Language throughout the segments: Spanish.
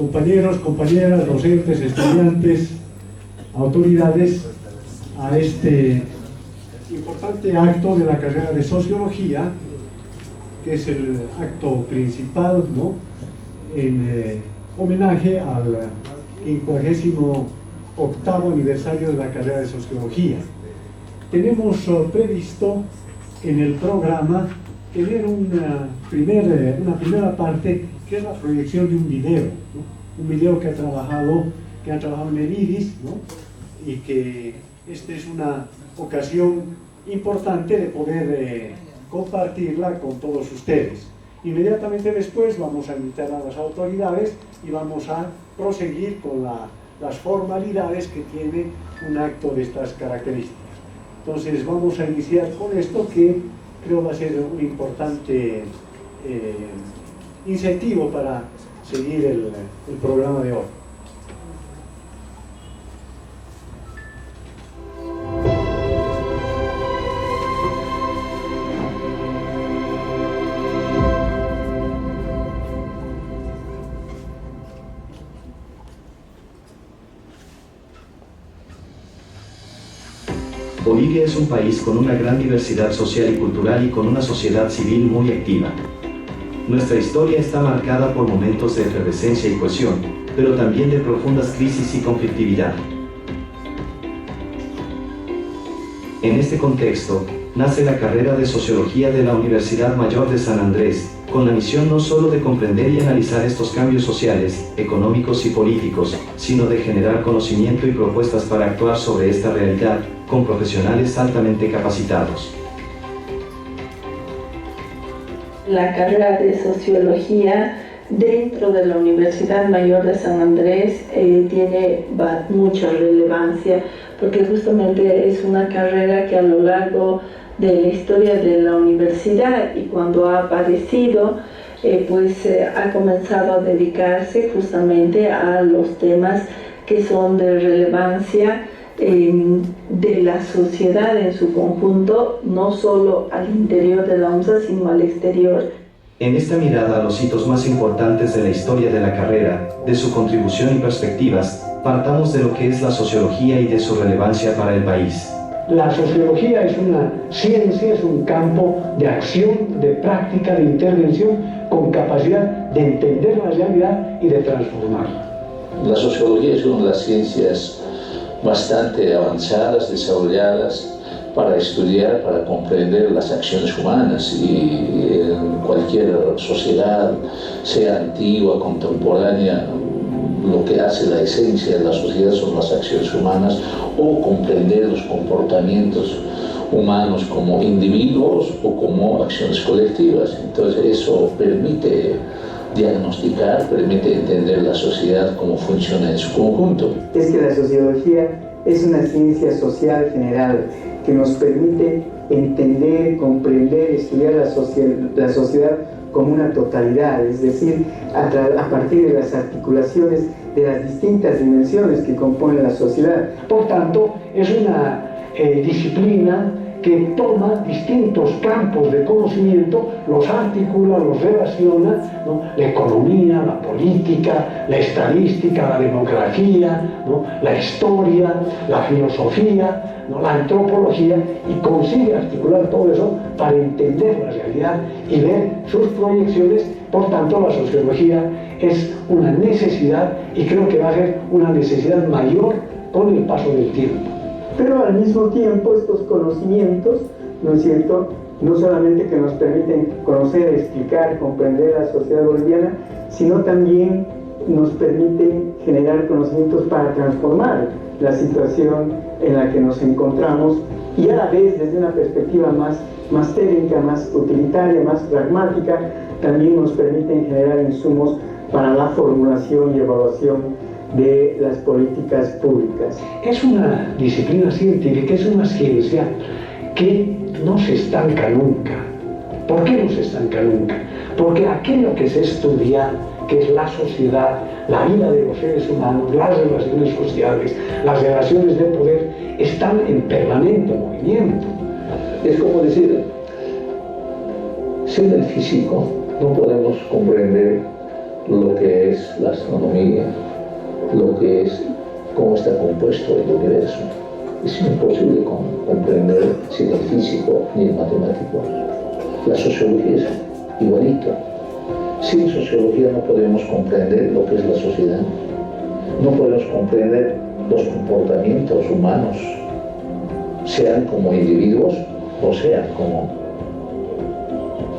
compañeros, compañeras, docentes, estudiantes, autoridades, a este importante acto de la carrera de Sociología, que es el acto principal, ¿no?, en homenaje al 58º aniversario de la carrera de Sociología. Tenemos previsto en el programa tener una primera parte, que es la proyección de un video, ¿no?, un video que han trabajado en el IRIS, ¿no?, y que esta es una ocasión importante de poder compartirla con todos ustedes. Inmediatamente después vamos a invitar a las autoridades y vamos a proseguir con las formalidades que tiene un acto de estas características. Entonces vamos a iniciar con esto, que creo va a ser un importante incentivo para seguir el programa de hoy. Bolivia es un país con una gran diversidad social y cultural y con una sociedad civil muy activa. Nuestra historia está marcada por momentos de efervescencia y cohesión, pero también de profundas crisis y conflictividad. En este contexto, nace la carrera de Sociología de la Universidad Mayor de San Andrés, con la misión no solo de comprender y analizar estos cambios sociales, económicos y políticos, sino de generar conocimiento y propuestas para actuar sobre esta realidad, con profesionales altamente capacitados. La carrera de Sociología dentro de la Universidad Mayor de San Andrés tiene mucha relevancia, porque justamente es una carrera que a lo largo de la historia de la universidad y cuando ha aparecido, ha comenzado a dedicarse justamente a los temas que son de relevancia de la sociedad en su conjunto, no solo al interior de la UNSA, sino al exterior. En esta mirada a los hitos más importantes de la historia de la carrera, de su contribución y perspectivas, partamos de lo que es la sociología y de su relevancia para el país. La sociología es una ciencia, es un campo de acción, de práctica, de intervención, con capacidad de entender la realidad y de transformarla. La sociología es una de las ciencias bastante avanzadas, desarrolladas, para estudiar, para comprender las acciones humanas, y en cualquier sociedad, sea antigua, contemporánea, lo que hace la esencia de la sociedad son las acciones humanas, o comprender los comportamientos humanos como individuos o como acciones colectivas. Entonces eso permite diagnosticar, permite entender la sociedad, cómo funciona en su conjunto. Es que la sociología es una ciencia social general que nos permite entender, comprender, estudiar la sociedad como una totalidad, es decir, a partir de las articulaciones de las distintas dimensiones que componen la sociedad. Por tanto, es una disciplina que toma distintos campos de conocimiento, los articula, los relaciona, ¿no?, la economía, la política, la estadística, la demografía, ¿no?, la historia, la filosofía, ¿no?, la antropología, y consigue articular todo eso para entender la realidad y ver sus proyecciones. Por tanto, la sociología es una necesidad, y creo que va a ser una necesidad mayor con el paso del tiempo. Pero al mismo tiempo estos conocimientos, ¿no es cierto?, no solamente que nos permiten conocer, explicar, comprender la sociedad boliviana, sino también nos permiten generar conocimientos para transformar la situación en la que nos encontramos, y a la vez desde una perspectiva más técnica, más utilitaria, más pragmática, también nos permiten generar insumos para la formulación y evaluación de las políticas públicas. Es una disciplina científica, es una ciencia que no se estanca nunca. ¿Por qué no se estanca nunca? Porque aquello que se estudia, que es la sociedad, la vida de los seres humanos, las relaciones sociales, las relaciones de poder, están en permanente movimiento. Es como decir, sin el físico no podemos comprender lo que es la astronomía, lo que es cómo está compuesto el universo. Es imposible comprender sin el físico ni el matemático. La sociología es igualito. Sin sociología no podemos comprender lo que es la sociedad. No podemos comprender los comportamientos humanos, sean como individuos o sean como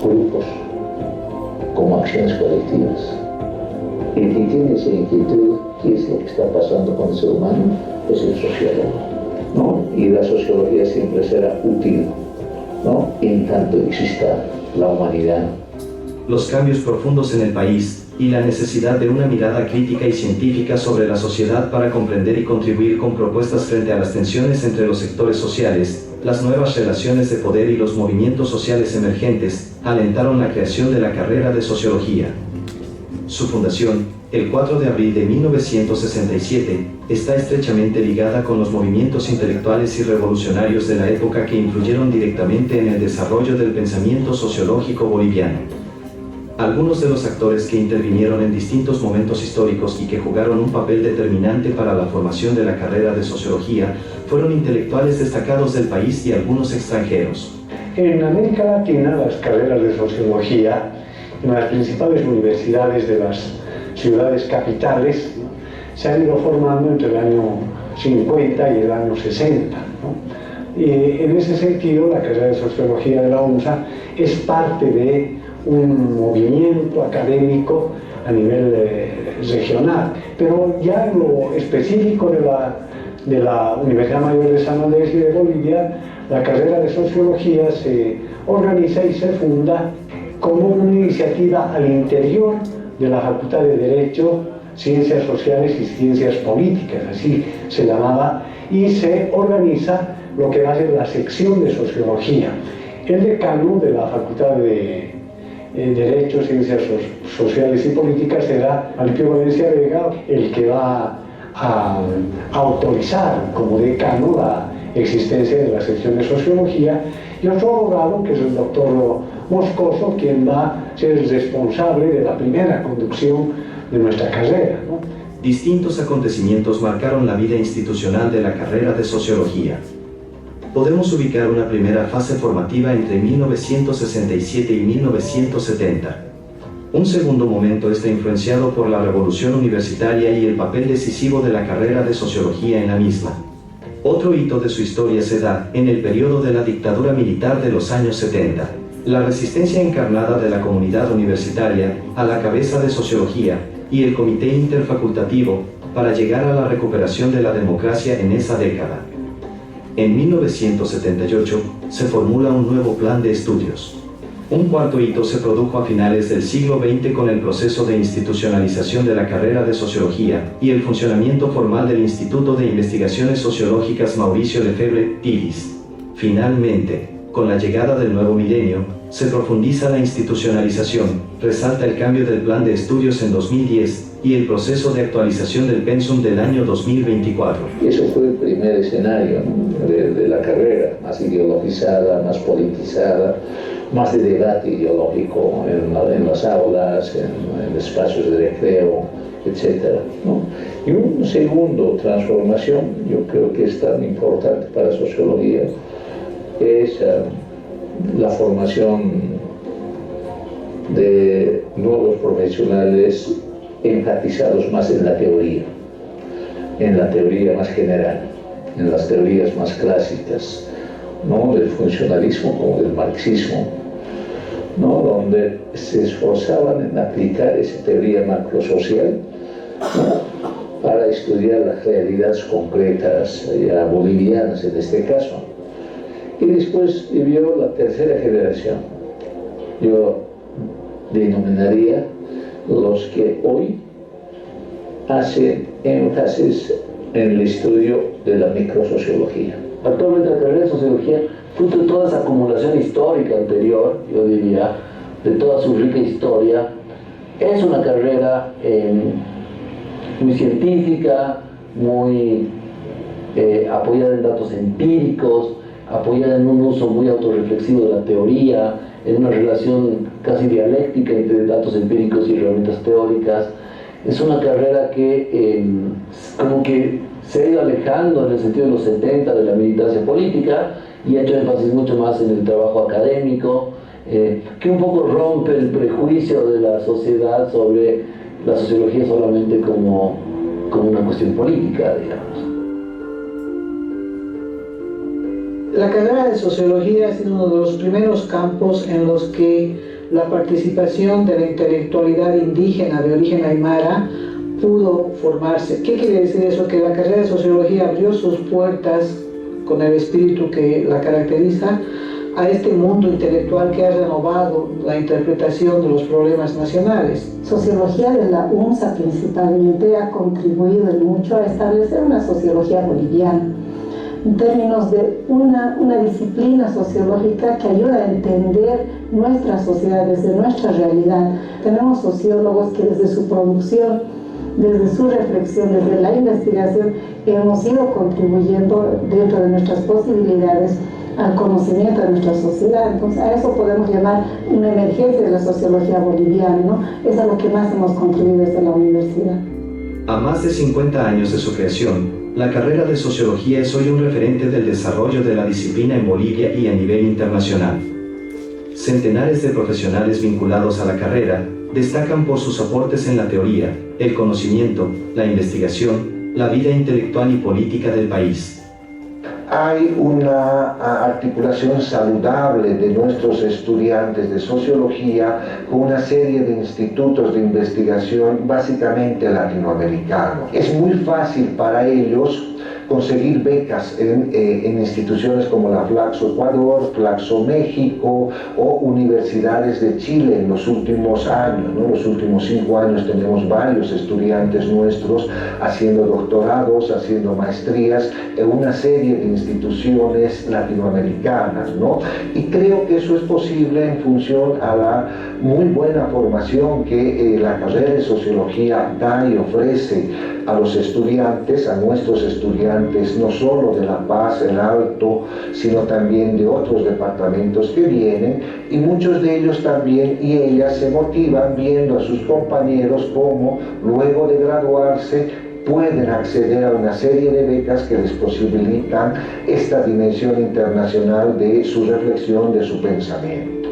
grupos, como acciones colectivas. El que tiene esa inquietud, ¿qué es lo que está pasando con el ser humano? Es el sociólogo, ¿no? Y la sociología siempre será útil, ¿no? En tanto exista la humanidad. Los cambios profundos en el país y la necesidad de una mirada crítica y científica sobre la sociedad para comprender y contribuir con propuestas frente a las tensiones entre los sectores sociales, las nuevas relaciones de poder y los movimientos sociales emergentes, alentaron la creación de la carrera de Sociología. Su fundación, el 4 de abril de 1967, está estrechamente ligada con los movimientos intelectuales y revolucionarios de la época que influyeron directamente en el desarrollo del pensamiento sociológico boliviano. Algunos de los actores que intervinieron en distintos momentos históricos y que jugaron un papel determinante para la formación de la carrera de Sociología fueron intelectuales destacados del país y algunos extranjeros. En América Latina, las carreras de Sociología en las principales universidades de las ciudades capitales, ¿no?, se han ido formando entre el año 50 y el año 60. ¿no? Y en ese sentido, la carrera de Sociología de la UNSA es parte de un movimiento académico a nivel regional, pero ya en lo específico de la Universidad Mayor de San Andrés y de Bolivia, la carrera de Sociología se organiza y se funda como una iniciativa al interior de la Facultad de Derecho, Ciencias Sociales y Ciencias Políticas, así se llamaba, y se organiza lo que va a ser la sección de Sociología. El decano de la Facultad de Derecho, Ciencias Sociales y Políticas será Alipio Valencia Vega, el que va a autorizar como decano la existencia de la sección de Sociología, y otro abogado, que es el doctor Moscoso, quien va a ser el responsable de la primera conducción de nuestra carrera, ¿no? Distintos acontecimientos marcaron la vida institucional de la carrera de Sociología. Podemos ubicar una primera fase formativa entre 1967 y 1970. Un segundo momento está influenciado por la revolución universitaria y el papel decisivo de la carrera de Sociología en la misma. Otro hito de su historia se da en el periodo de la dictadura militar de los años 70. La resistencia encarnada de la comunidad universitaria, a la cabeza de Sociología, y el Comité Interfacultativo, para llegar a la recuperación de la democracia en esa década. En 1978, se formula un nuevo plan de estudios. Un cuarto hito se produjo a finales del siglo XX con el proceso de institucionalización de la carrera de Sociología y el funcionamiento formal del Instituto de Investigaciones Sociológicas Mauricio Lefebvre, TILIS. Finalmente, con la llegada del nuevo milenio, se profundiza la institucionalización, resalta el cambio del plan de estudios en 2010 y el proceso de actualización del pensum del año 2024. Eso fue el primer escenario, ¿no?, de la carrera, más ideologizada, más politizada, más de debate ideológico en las aulas, en espacios de recreo, etc., ¿no? Y un segundo transformación, yo creo que es tan importante para Sociología, es la formación de nuevos profesionales enfatizados más en la teoría más general, en las teorías más clásicas, ¿no?, del funcionalismo como del marxismo, ¿no?, donde se esforzaban en aplicar esa teoría macrosocial, ¿no?, para estudiar las realidades concretas, ya bolivianas en este caso. Y después vivió la tercera generación. Yo denominaría los que hoy hacen énfasis en el estudio de la microsociología. Actualmente la carrera de Sociología, fruto de toda esa acumulación histórica anterior, yo diría, de toda su rica historia, es una carrera muy científica, muy apoyada en datos empíricos, apoyada en un uso muy autorreflexivo de la teoría, en una relación casi dialéctica entre datos empíricos y herramientas teóricas. Es una carrera que como que se ha ido alejando en el sentido de los 70 de la militancia política y ha hecho énfasis mucho más en el trabajo académico, que un poco rompe el prejuicio de la sociedad sobre la sociología solamente como una cuestión política, digamos. La carrera de sociología ha sido uno de los primeros campos en los que la participación de la intelectualidad indígena de origen aymara pudo formarse. ¿Qué quiere decir eso? Que la carrera de sociología abrió sus puertas con el espíritu que la caracteriza a este mundo intelectual que ha renovado la interpretación de los problemas nacionales. Sociología de la UNSA principalmente ha contribuido mucho a establecer una sociología boliviana, en términos de una disciplina sociológica que ayuda a entender nuestra sociedad desde nuestra realidad. Tenemos sociólogos que desde su producción, desde su reflexión, desde la investigación, hemos ido contribuyendo dentro de nuestras posibilidades al conocimiento de nuestra sociedad. Entonces a eso podemos llamar una emergencia de la sociología boliviana, ¿no? Es a lo que más hemos contribuido desde la universidad. A más de 50 años de su creación, la carrera de sociología es hoy un referente del desarrollo de la disciplina en Bolivia y a nivel internacional. Centenares de profesionales vinculados a la carrera destacan por sus aportes en la teoría, el conocimiento, la investigación, la vida intelectual y política del país. Hay una articulación saludable de nuestros estudiantes de sociología con una serie de institutos de investigación básicamente latinoamericanos. Es muy fácil para ellos conseguir becas en instituciones como la Flaxo Ecuador, Flaxo México o universidades de Chile en los últimos años, ¿no? Los últimos 5 años tenemos varios estudiantes nuestros haciendo doctorados, haciendo maestrías en una serie de instituciones latinoamericanas, ¿no? Y creo que eso es posible en función a la muy buena formación que la carrera de sociología da y ofrece a los estudiantes, a nuestros estudiantes, no solo de La Paz, el Alto, sino también de otros departamentos que vienen, y muchos de ellos también y ellas se motivan viendo a sus compañeros cómo luego de graduarse pueden acceder a una serie de becas que les posibilitan esta dimensión internacional de su reflexión, de su pensamiento.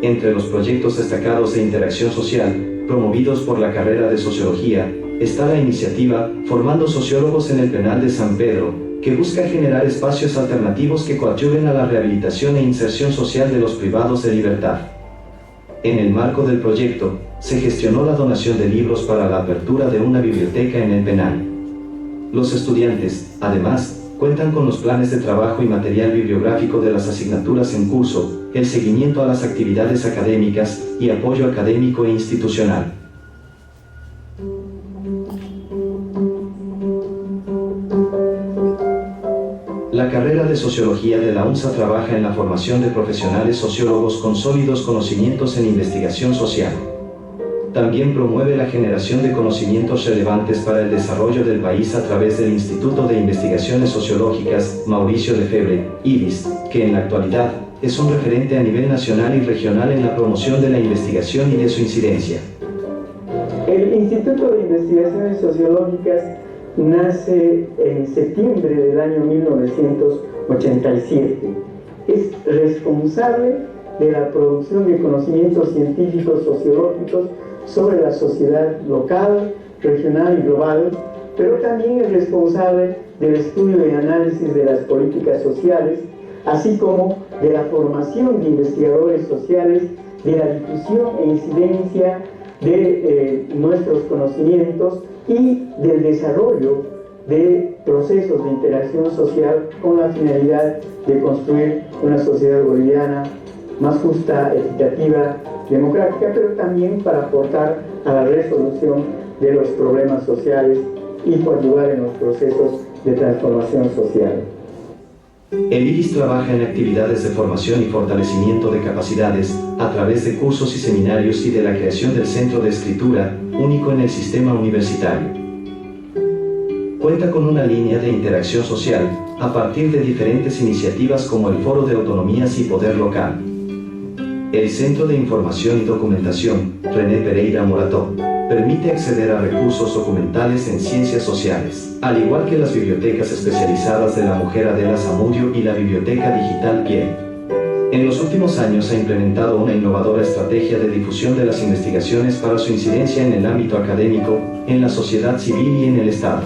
Entre los proyectos destacados de interacción social, promovidos por la carrera de sociología, está la iniciativa Formando Sociólogos en el Penal de San Pedro, que busca generar espacios alternativos que coadyuven a la rehabilitación e inserción social de los privados de libertad. En el marco del proyecto, se gestionó la donación de libros para la apertura de una biblioteca en el penal. Los estudiantes, además, cuentan con los planes de trabajo y material bibliográfico de las asignaturas en curso, el seguimiento a las actividades académicas y apoyo académico e institucional. La carrera de Sociología de la UNSA trabaja en la formación de profesionales sociólogos con sólidos conocimientos en investigación social. También promueve la generación de conocimientos relevantes para el desarrollo del país a través del Instituto de Investigaciones Sociológicas Mauricio Lefebvre, IBIS, que en la actualidad es un referente a nivel nacional y regional en la promoción de la investigación y de su incidencia. El Instituto de Investigaciones Sociológicas nace en septiembre del año 1987. Es responsable de la producción de conocimientos científicos sociológicos sobre la sociedad local, regional y global, pero también es responsable del estudio y análisis de las políticas sociales, así como de la formación de investigadores sociales, de la difusión e incidencia de nuestros conocimientos y del desarrollo de procesos de interacción social con la finalidad de construir una sociedad boliviana más justa, equitativa, democrática, pero también para aportar a la resolución de los problemas sociales y coadyuvar en los procesos de transformación social. El IBIS trabaja en actividades de formación y fortalecimiento de capacidades, a través de cursos y seminarios y de la creación del Centro de Escritura, único en el sistema universitario. Cuenta con una línea de interacción social, a partir de diferentes iniciativas como el Foro de Autonomías y Poder Local. El Centro de Información y Documentación, René Pereira Morató, permite acceder a recursos documentales en ciencias sociales, al igual que las bibliotecas especializadas de la mujer Adela Zamudio y la Biblioteca Digital Piel. En los últimos años ha implementado una innovadora estrategia de difusión de las investigaciones para su incidencia en el ámbito académico, en la sociedad civil y en el Estado.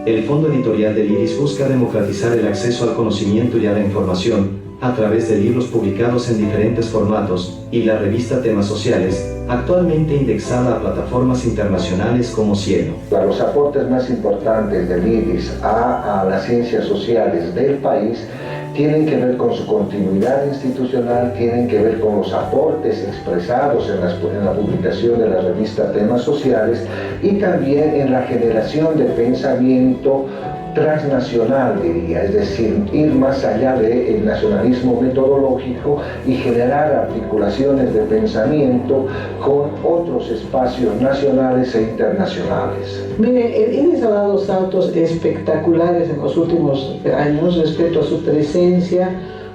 El Fondo Editorial del IRIS busca democratizar el acceso al conocimiento y a la información, a través de libros publicados en diferentes formatos, y la revista Temas Sociales, actualmente indexada a plataformas internacionales como Cielo. Los aportes más importantes del IRIS a las ciencias sociales del país tienen que ver con su continuidad institucional, tienen que ver con los aportes expresados en la publicación de la revista Temas Sociales y también en la generación de pensamiento transnacional, diría, es decir, ir más allá del nacionalismo metodológico y generar articulaciones de pensamiento con otros espacios nacionales e internacionales. Mire, el IRIS ha dado saltos espectaculares en los últimos años respecto a su presencia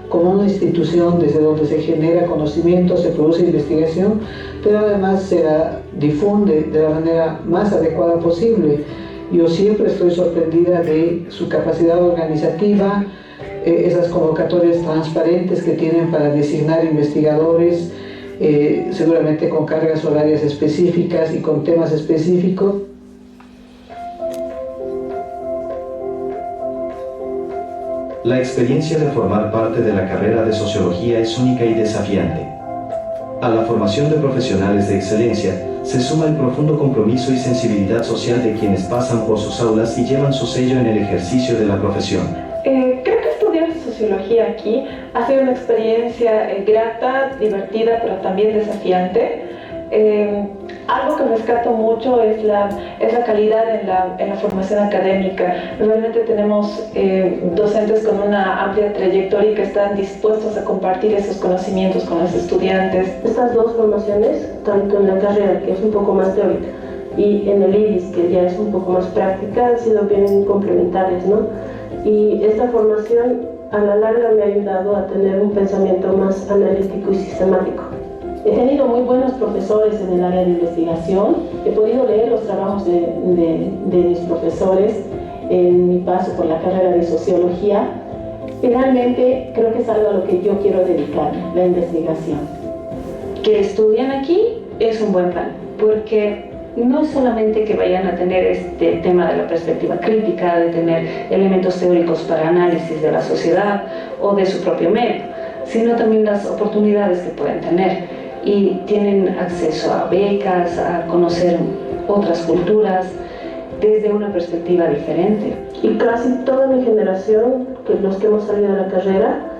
como una institución desde donde se genera conocimiento, se produce investigación, pero además se la difunde de la manera más adecuada posible. Yo siempre estoy sorprendida de su capacidad organizativa, esas convocatorias transparentes que tienen para designar investigadores, seguramente con cargas horarias específicas y con temas específicos. La experiencia de formar parte de la carrera de sociología es única y desafiante. A la formación de profesionales de excelencia, se suma el profundo compromiso y sensibilidad social de quienes pasan por sus aulas y llevan su sello en el ejercicio de la profesión. Creo que estudiar sociología aquí ha sido una experiencia grata, divertida, pero también desafiante. Algo que rescato mucho es la calidad en la formación académica. Realmente tenemos docentes con una amplia trayectoria y que están dispuestos a compartir esos conocimientos con los estudiantes. Estas dos formaciones, tanto en la carrera, que es un poco más teórica, y en el IRIS, que ya es un poco más práctica, han sido bien complementarias, ¿no? Y esta formación a la larga me ha ayudado a tener un pensamiento más analítico y sistemático. He tenido muy buenos profesores en el área de investigación. He podido leer los trabajos de mis profesores en mi paso por la carrera de sociología. Finalmente, creo que es algo a lo que yo quiero dedicarme, la investigación. Que estudian aquí es un buen plan, porque no es solamente que vayan a tener este tema de la perspectiva crítica, de tener elementos teóricos para análisis de la sociedad o de su propio medio, sino también las oportunidades que pueden tener. Y tienen acceso a becas, a conocer otras culturas desde una perspectiva diferente. Y casi toda mi generación, que los que hemos salido de la carrera,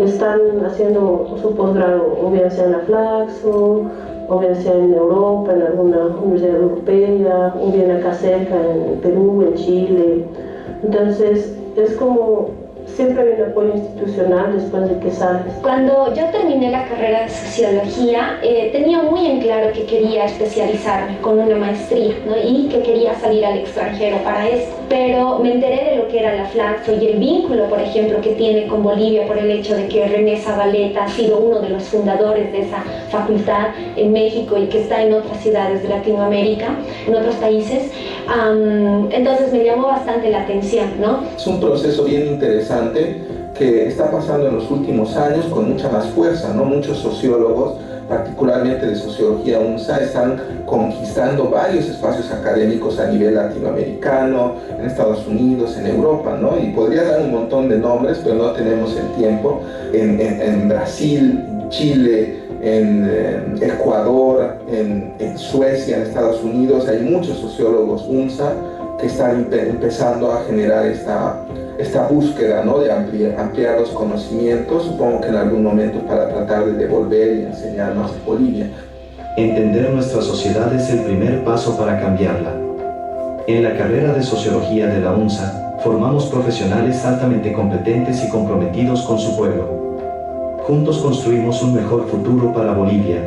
están haciendo su posgrado, o bien sea en la Flaxo, o bien sea en Europa, en alguna universidad europea, o bien acá cerca, en Perú, en Chile. Entonces, es como siempre hay un apoyo institucional después de que sales. Cuando yo terminé la carrera de sociología, tenía muy en claro que quería especializarme con una maestría, ¿no? Y que quería salir al extranjero para esto. Pero me enteré de lo que era la Flaxo y el vínculo, por ejemplo, que tiene con Bolivia por el hecho de que René Zabaleta ha sido uno de los fundadores de esa facultad en México y que está en otras ciudades de Latinoamérica, en otros países. Entonces me llamó bastante la atención, ¿no? Es un proceso bien interesante que está pasando en los últimos años con mucha más fuerza, ¿no? Muchos sociólogos, particularmente de sociología UNSA, están conquistando varios espacios académicos a nivel latinoamericano, en Estados Unidos, en Europa, ¿no? Y podría dar un montón de nombres, pero no tenemos el tiempo. En Brasil, en Chile, en Ecuador, en Suecia, en Estados Unidos, hay muchos sociólogos UNSA que están empezando a generar esta búsqueda, ¿no? De ampliar los conocimientos, supongo que en algún momento para tratar de devolver y enseñar más de Bolivia. Entender nuestra sociedad es el primer paso para cambiarla. En la carrera de Sociología de la UNSA, formamos profesionales altamente competentes y comprometidos con su pueblo. Juntos construimos un mejor futuro para Bolivia.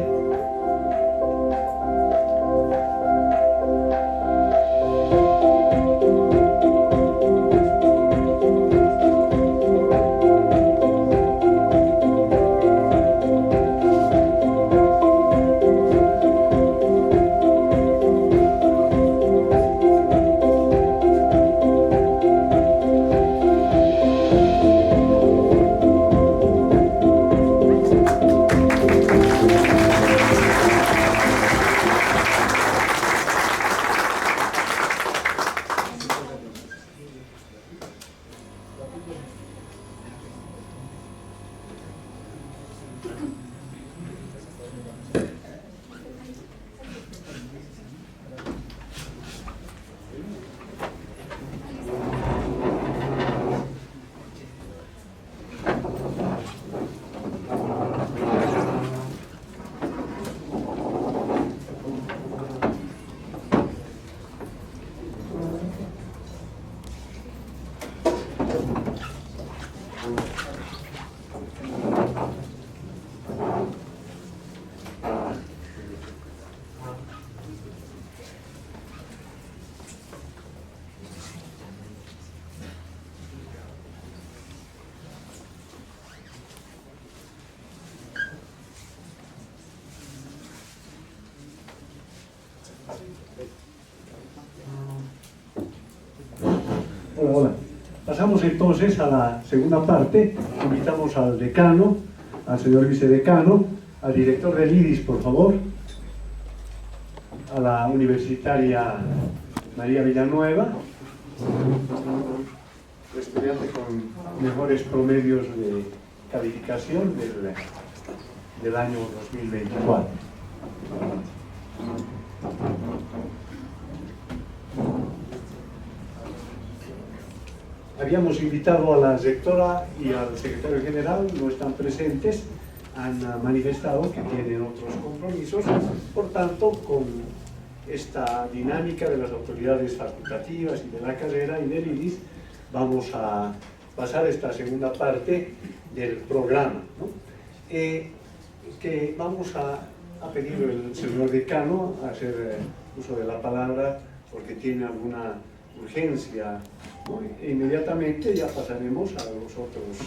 Pasamos entonces a la segunda parte. Invitamos al decano, al señor vicedecano, al director del IDIS, por favor, a la universitaria María Villanueva, estudiante con mejores promedios de calificación del año 2024. Habíamos invitado a la rectora y al secretario general, no están presentes, han manifestado que tienen otros compromisos, por tanto, con esta dinámica de las autoridades facultativas y de la carrera y del IDIS, vamos a pasar a esta segunda parte del programa, ¿no? Que vamos a pedir al señor decano a hacer uso de la palabra porque tiene alguna urgencia, ¿no? E inmediatamente ya pasaremos a los otros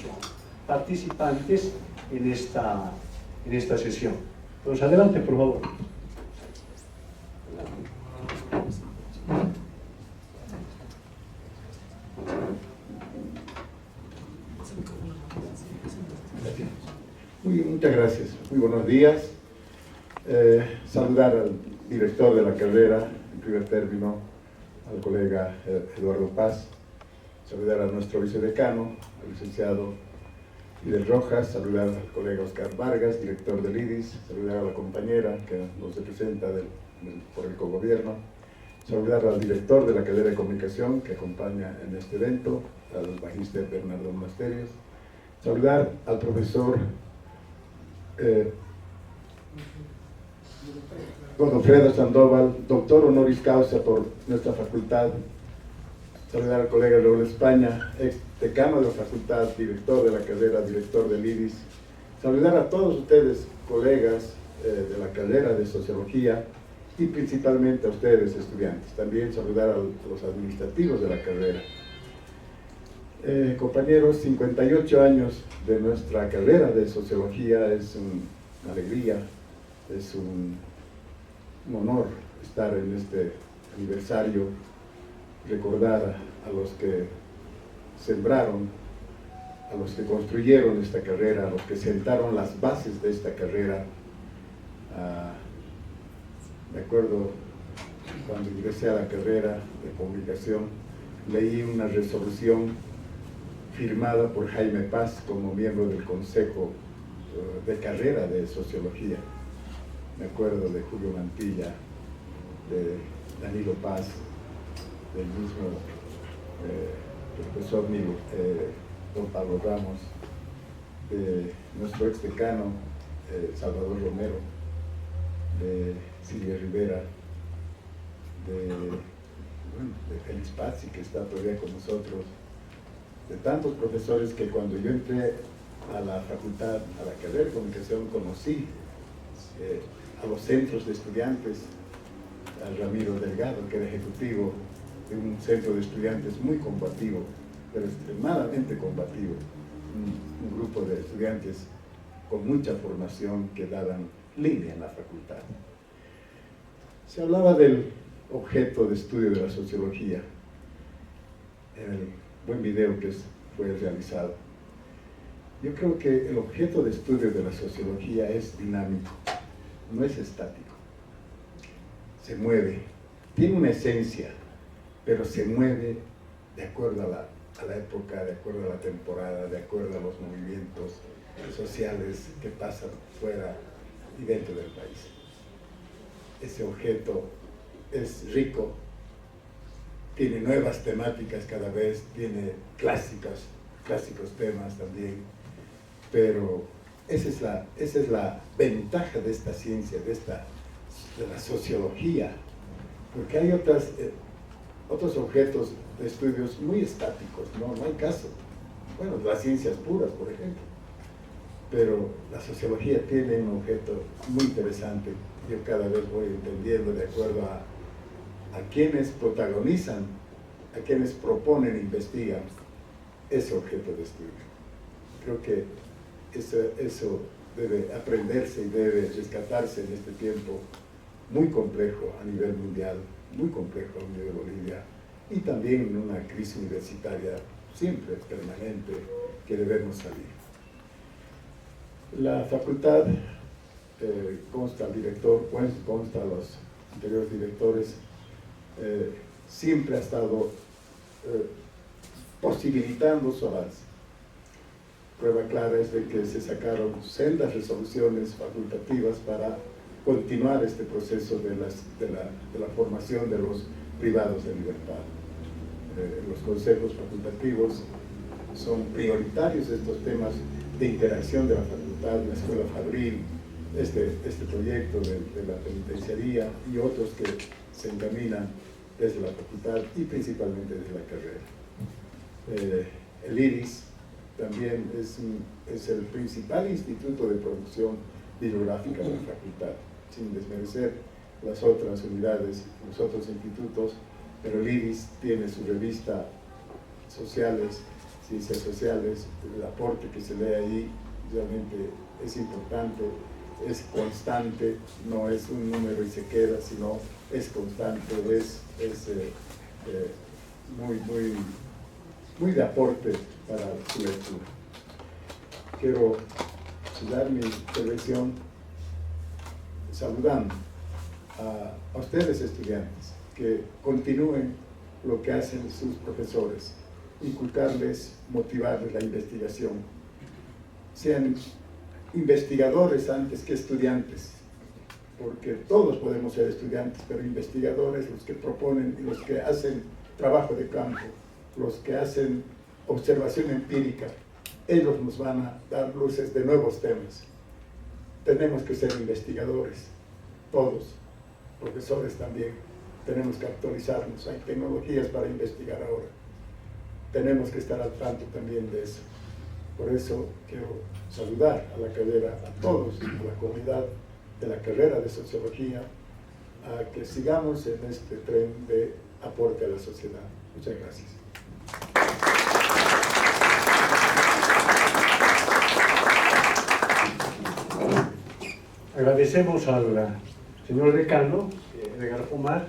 participantes en esta sesión. Entonces, adelante, por favor. Muchas gracias. Muy buenos días. Saludar al director de la carrera, en primer término, al colega Eduardo Paz. Saludar a nuestro vicedecano, al licenciado Fidel Rojas. Saludar al colega Oscar Vargas, director del IDIS. Saludar a la compañera que nos representa por el cogobierno. Saludar al director de la carrera de comunicación que acompaña en este evento, al magíster Bernardo Monasterios. Saludar al profesor Godofredo Sandoval, doctor honoris causa por nuestra facultad. Saludar al colega Raúl España, ex decano de la facultad, director de la carrera, director del IDIS. Saludar a todos ustedes, colegas de la carrera de Sociología y principalmente a ustedes, estudiantes. También saludar a los administrativos de la carrera. Compañeros, 58 años de nuestra carrera de Sociología, es una alegría, es un honor estar en este aniversario, recordar a los que sembraron, a los que construyeron esta carrera, a los que sentaron las bases de esta carrera. Me acuerdo cuando ingresé a la carrera de comunicación, leí una resolución firmada por Jaime Paz como miembro del Consejo de Carrera de Sociología. Me acuerdo de Julio Mantilla, de Danilo Paz, del mismo profesor don Pablo Ramos, de nuestro ex decano Salvador Romero, de Silvia Rivera, de Félix Pazzi, que está todavía con nosotros, de tantos profesores que cuando yo entré a la facultad, a la carrera de comunicación, conocí a los centros de estudiantes, a Ramiro Delgado, que era ejecutivo de un centro de estudiantes muy combativo, pero extremadamente combativo, un grupo de estudiantes con mucha formación que daban línea en la facultad. Se hablaba del objeto de estudio de la sociología en el buen video que fue realizado. Yo creo que el objeto de estudio de la sociología es dinámico, no es estático. Se mueve, tiene una esencia, pero se mueve de acuerdo a la época, de acuerdo a la temporada, de acuerdo a los movimientos sociales que pasan fuera y dentro del país. Ese objeto es rico, tiene nuevas temáticas cada vez, tiene clásicos temas también, pero esa es la ventaja de esta ciencia, de la sociología, porque hay otros objetos de estudios muy estáticos, no hay caso. Bueno, las ciencias puras, por ejemplo, pero la sociología tiene un objeto muy interesante. Yo cada vez voy entendiendo de acuerdo a quienes protagonizan, a quienes proponen e investigan ese objeto de estudio. Creo que eso debe aprenderse y debe rescatarse en este tiempo muy complejo a nivel mundial, muy complejo a nivel de Bolivia, y también en una crisis universitaria siempre permanente que debemos salir. La facultad consta al director, pues consta a los anteriores directores, siempre ha estado posibilitando su avance. Prueba clara es de que se sacaron sendas resoluciones facultativas para continuar este proceso de la formación de los privados de libertad. Los consejos facultativos son prioritarios estos temas de interacción de la facultad, la escuela fabril, este proyecto de la penitenciaría y otros que se encaminan desde la facultad y principalmente desde la carrera. El IRIS también es el principal instituto de producción bibliográfica de la facultad, sin desmerecer las otras unidades, los otros institutos, pero el IRIS tiene su revista Sociales, Ciencias Sociales, el aporte que se lee ahí realmente es importante, es constante, no es un número y se queda, sino es constante, es muy de aporte para su lectura. Quiero dar mi intervención saludando a ustedes estudiantes, que continúen lo que hacen sus profesores, inculcarles, motivarles la investigación. Sean investigadores antes que estudiantes, porque todos podemos ser estudiantes, pero investigadores, los que proponen, los que hacen trabajo de campo, los que hacen observación empírica, ellos nos van a dar luces de nuevos temas. Tenemos que ser investigadores, todos, profesores también, tenemos que actualizarnos, hay tecnologías para investigar ahora, tenemos que estar al tanto también de eso. Por eso quiero saludar a la carrera, a todos, a la comunidad de la carrera de Sociología, a que sigamos en este tren de aporte a la sociedad. Muchas gracias. Agradecemos al señor decano Edgar Pomar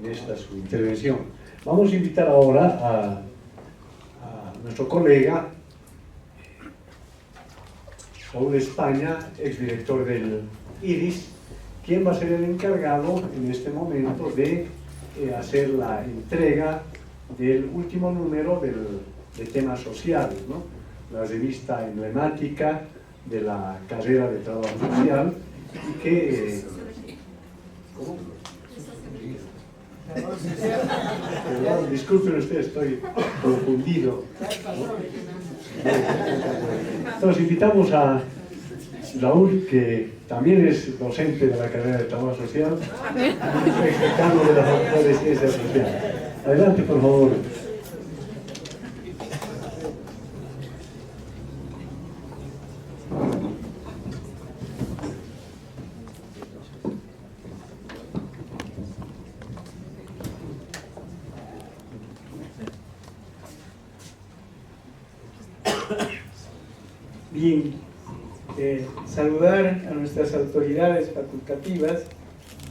en esta su intervención. Vamos a invitar ahora a nuestro colega Raúl España, exdirector del IRIS, quien va a ser el encargado en este momento de hacer la entrega del último número de temas sociales, ¿no? La revista emblemática de la carrera de trabajo social y que perdón, disculpen ustedes, estoy confundido. Entonces invitamos a Raúl, que también es docente de la carrera de trabajo social, explicando de la Facultad de Ciencias Sociales. Adelante, por favor. Bien, saludar a nuestras autoridades facultativas,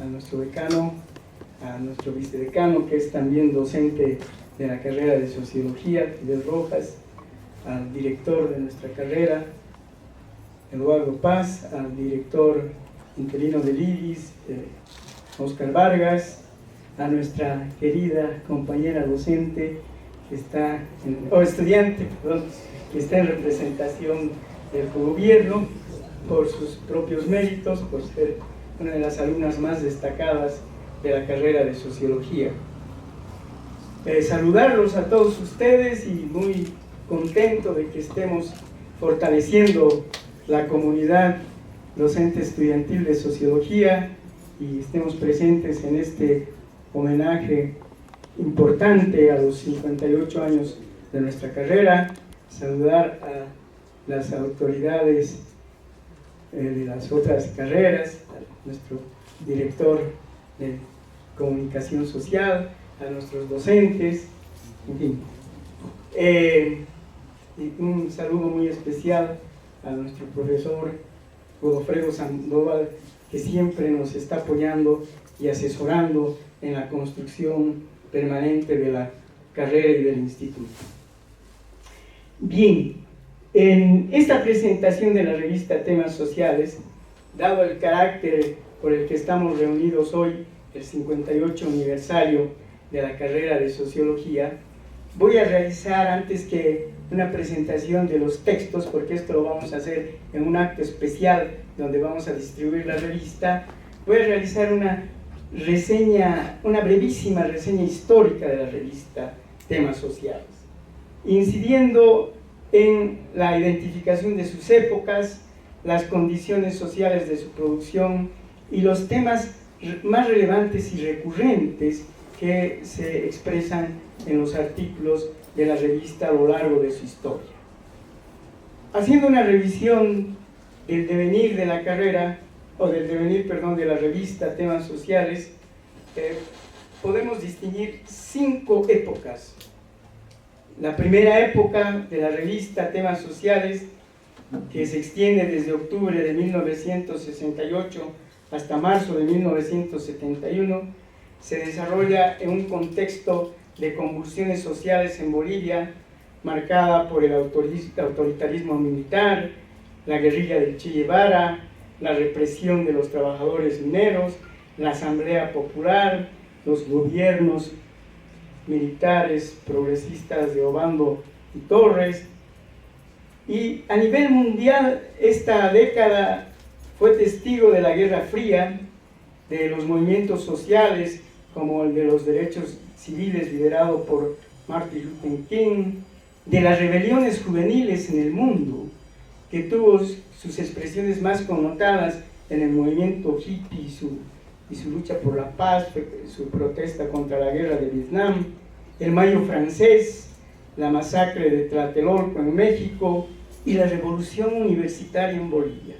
a nuestro decano, a nuestro vicedecano, que es también docente de la carrera de Sociología, Fidel Rojas, al director de nuestra carrera, Eduardo Paz, al director interino del IRIS, Oscar Vargas, a nuestra querida compañera docente, que está estudiante, perdón, que está en representación del gobierno por sus propios méritos, por ser una de las alumnas más destacadas de la carrera de Sociología. Saludarlos a todos ustedes y muy contento de que estemos fortaleciendo la comunidad docente estudiantil de Sociología y estemos presentes en este homenaje importante a los 58 años de nuestra carrera. Saludar a las autoridades de las otras carreras, a nuestro director de comunicación social, a nuestros docentes, en fin. Y un saludo muy especial a nuestro profesor Godofredo Sandoval, que siempre nos está apoyando y asesorando en la construcción permanente de la carrera y del instituto. Bien, en esta presentación de la revista Temas Sociales, dado el carácter por el que estamos reunidos hoy, el 58 aniversario de la carrera de Sociología, voy a realizar, antes que una presentación de los textos, porque esto lo vamos a hacer en un acto especial donde vamos a distribuir la revista, voy a realizar una reseña, una brevísima reseña histórica de la revista Temas Sociales, incidiendo en la identificación de sus épocas, las condiciones sociales de su producción y los temas más relevantes y recurrentes que se expresan en los artículos de la revista a lo largo de su historia. Haciendo una revisión del devenir de la carrera, o del devenir, perdón, de la revista Temas Sociales, podemos distinguir 5 épocas. La primera época de la revista Temas Sociales, que se extiende desde octubre de 1968 hasta marzo de 1971, se desarrolla en un contexto de convulsiones sociales en Bolivia, marcada por el autoritarismo militar, la guerrilla del Che Guevara, la represión de los trabajadores mineros, la Asamblea Popular, los gobiernos militares progresistas de Obando y Torres. Y a nivel mundial, esta década fue testigo de la Guerra Fría, de los movimientos sociales como el de los derechos civiles liderado por Martin Luther King, de las rebeliones juveniles en el mundo, que tuvo sus expresiones más connotadas en el movimiento hippie y su lucha por la paz, su protesta contra la guerra de Vietnam, el Mayo francés, la masacre de Tlatelolco en México y la revolución universitaria en Bolivia.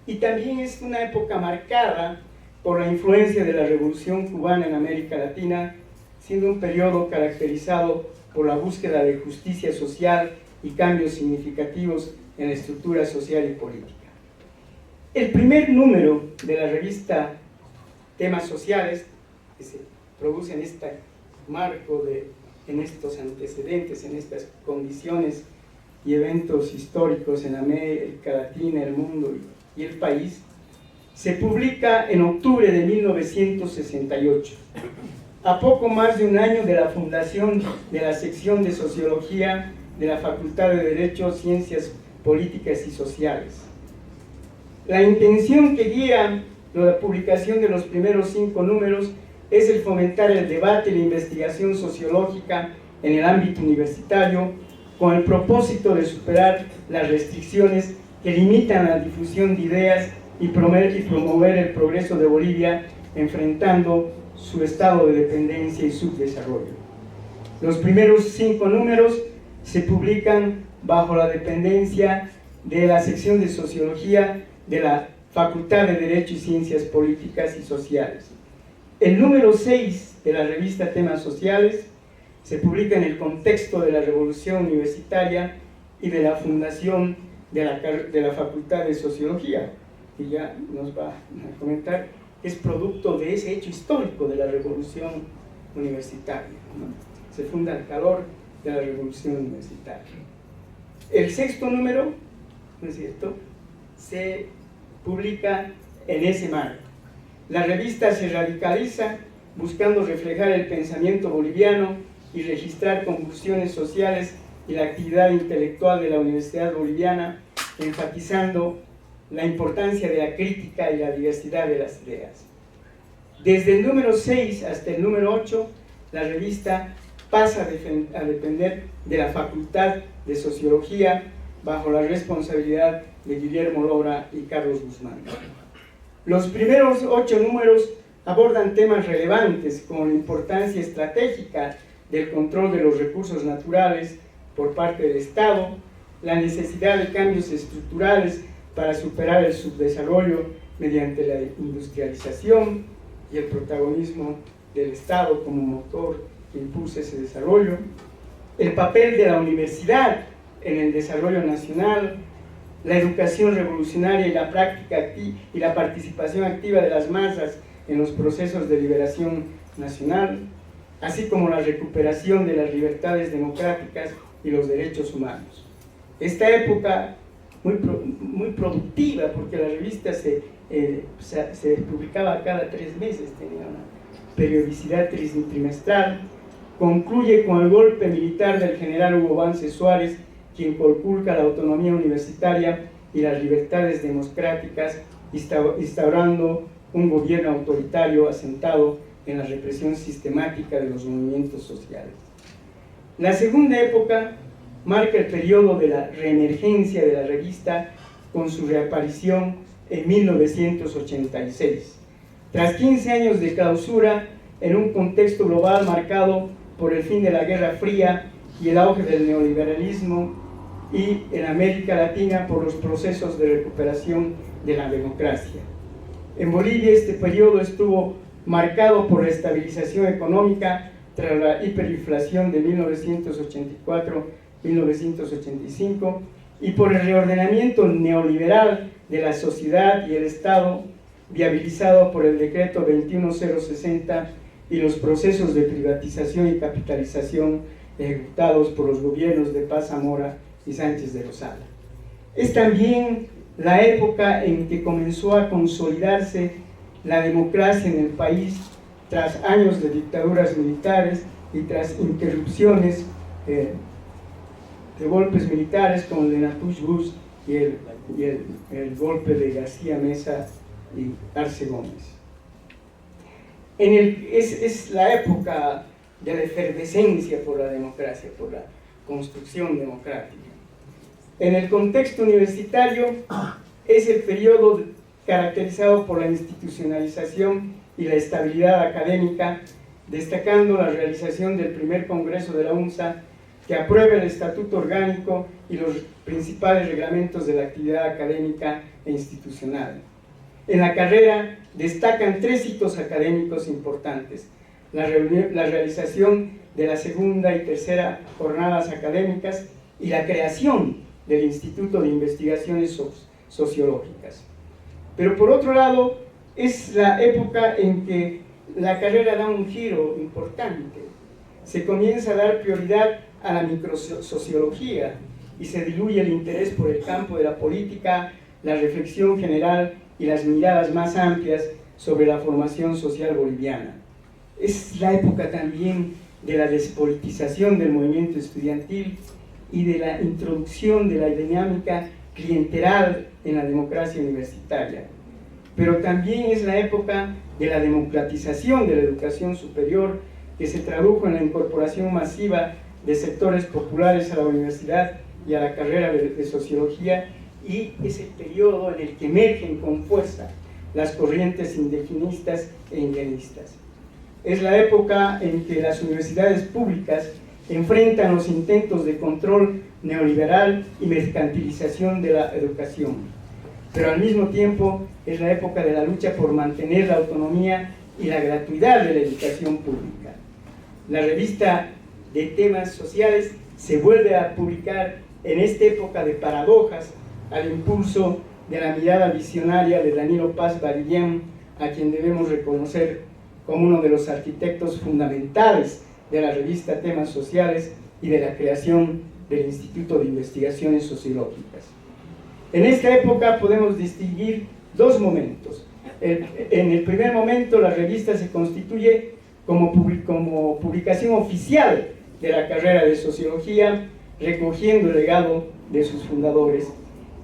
Y también es una época marcada por la influencia de la revolución cubana en América Latina, siendo un periodo caracterizado por la búsqueda de justicia social y cambios significativos en la estructura social y política. El primer número de la revista Temas Sociales, que se produce en este marco, en estos antecedentes, en estas condiciones y eventos históricos en América Latina, el mundo y el país, se publica en octubre de 1968, a poco más de un año de la fundación de la sección de Sociología de la Facultad de Derecho, Ciencias Políticas y Sociales. La intención que guía la publicación de los primeros 5 números es el fomentar el debate y la investigación sociológica en el ámbito universitario, con el propósito de superar las restricciones que limitan la difusión de ideas y promover el progreso de Bolivia, enfrentando su estado de dependencia y subdesarrollo. Los primeros 5 números se publican bajo la dependencia de la sección de Sociología de la Facultad de Derecho y Ciencias Políticas y Sociales. El número 6 de la revista Temas Sociales se publica en el contexto de la Revolución Universitaria y de la fundación de la Facultad de Sociología, que ya nos va a comentar, es producto de ese hecho histórico de la Revolución Universitaria, ¿no? Se funda al calor de la Revolución Universitaria. El 6º número, ¿no es cierto?, se publica en ese marco. La revista se radicaliza buscando reflejar el pensamiento boliviano y registrar convulsiones sociales y la actividad intelectual de la Universidad Boliviana, enfatizando la importancia de la crítica y la diversidad de las ideas. Desde el número 6 hasta el número 8, la revista pasa a depender de la Facultad de Sociología bajo la responsabilidad de Guillermo Lora y Carlos Guzmán. Los primeros 8 números abordan temas relevantes como la importancia estratégica del control de los recursos naturales por parte del Estado, la necesidad de cambios estructurales para superar el subdesarrollo mediante la industrialización y el protagonismo del Estado como motor que impulsa ese desarrollo, el papel de la universidad en el desarrollo nacional, la educación revolucionaria y la práctica y la participación activa de las masas en los procesos de liberación nacional, así como la recuperación de las libertades democráticas y los derechos humanos. Esta época muy productiva, porque la revista se publicaba cada 3 meses, tenía una periodicidad trimestral, concluye con el golpe militar del general Hugo Vance Suárez, quien conculca la autonomía universitaria y las libertades democráticas, instaurando un gobierno autoritario asentado en la represión sistemática de los movimientos sociales. La segunda época marca el periodo de la reemergencia de la revista con su reaparición en 1986. Tras 15 años de clausura, en un contexto global marcado por el fin de la Guerra Fría y el auge del neoliberalismo, y en América Latina por los procesos de recuperación de la democracia. En Bolivia este periodo estuvo marcado por la estabilización económica tras la hiperinflación de 1984-1985 y por el reordenamiento neoliberal de la sociedad y el Estado, viabilizado por el decreto 21060 y los procesos de privatización y capitalización ejecutados por los gobiernos de Paz Zamora y Sánchez de Lozada. Es también la época en que comenzó a consolidarse la democracia en el país tras años de dictaduras militares y tras interrupciones de golpes militares como el de Natush Bus y el golpe de García Meza y Arce Gómez. Es la época de la efervescencia por la democracia, por la construcción democrática. En el contexto universitario es el periodo caracterizado por la institucionalización y la estabilidad académica, destacando la realización del primer congreso de la UNSA que aprueba el estatuto orgánico y los principales reglamentos de la actividad académica e institucional. En la carrera destacan 3 hitos académicos importantes: la realización de la segunda y tercera jornadas académicas y la creación del Instituto de Investigaciones Sociológicas. Pero por otro lado, es la época en que la carrera da un giro importante. Se comienza a dar prioridad a la microsociología y se diluye el interés por el campo de la política, la reflexión general y las miradas más amplias sobre la formación social boliviana. Es la época también de la despolitización del movimiento estudiantil y de la introducción de la dinámica clientelar en la democracia universitaria. Pero también es la época de la democratización de la educación superior, que se tradujo en la incorporación masiva de sectores populares a la universidad y a la carrera de sociología, y es el periodo en el que emergen con fuerza las corrientes indigenistas e indianistas. Es la época en que las universidades públicas enfrentan los intentos de control neoliberal y mercantilización de la educación. Pero al mismo tiempo es la época de la lucha por mantener la autonomía y la gratuidad de la educación pública. La revista de temas sociales se vuelve a publicar en esta época de paradojas al impulso de la mirada visionaria de Danilo Paz Varillán, a quien debemos reconocer como uno de los arquitectos fundamentales de la revista Temas Sociales y de la creación del Instituto de Investigaciones Sociológicas. En esta época podemos distinguir 2 momentos. En el primer momento, la revista se constituye como publicación oficial de la carrera de Sociología, recogiendo el legado de sus fundadores.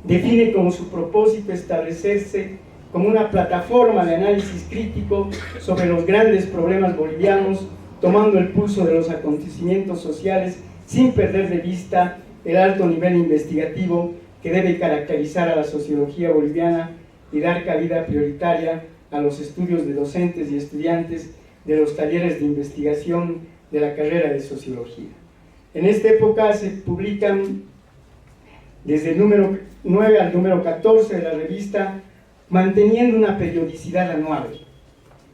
Define como su propósito establecerse como una plataforma de análisis crítico sobre los grandes problemas bolivianos, tomando el pulso de los acontecimientos sociales sin perder de vista el alto nivel investigativo que debe caracterizar a la sociología boliviana y dar cabida prioritaria a los estudios de docentes y estudiantes de los talleres de investigación de la carrera de sociología. En esta época se publican desde el número 9 al número 14 de la revista, manteniendo una periodicidad anual.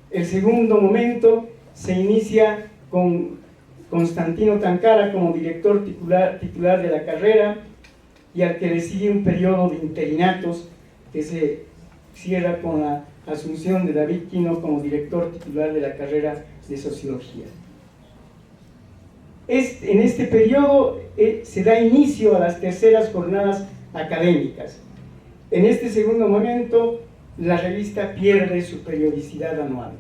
El segundo momento se inicia con Constantino Tancara como director titular de la carrera, y al que le sigue un periodo de interinatos que se cierra con la asunción de David Quino como director titular de la carrera de Sociología. En este periodo se da inicio a las terceras jornadas académicas. En este segundo momento, la revista pierde su periodicidad anual.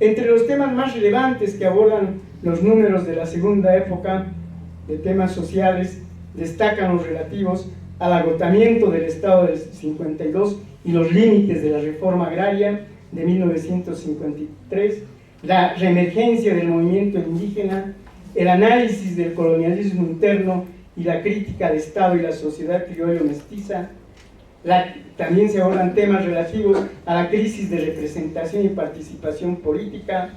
Entre los temas más relevantes que abordan los números de la segunda época de temas sociales, destacan los relativos al agotamiento del Estado del 52 y los límites de la reforma agraria de 1953, la reemergencia del movimiento indígena, el análisis del colonialismo interno y la crítica al Estado y la sociedad criollo mestiza. También se abordan temas relativos a la crisis de representación y participación política,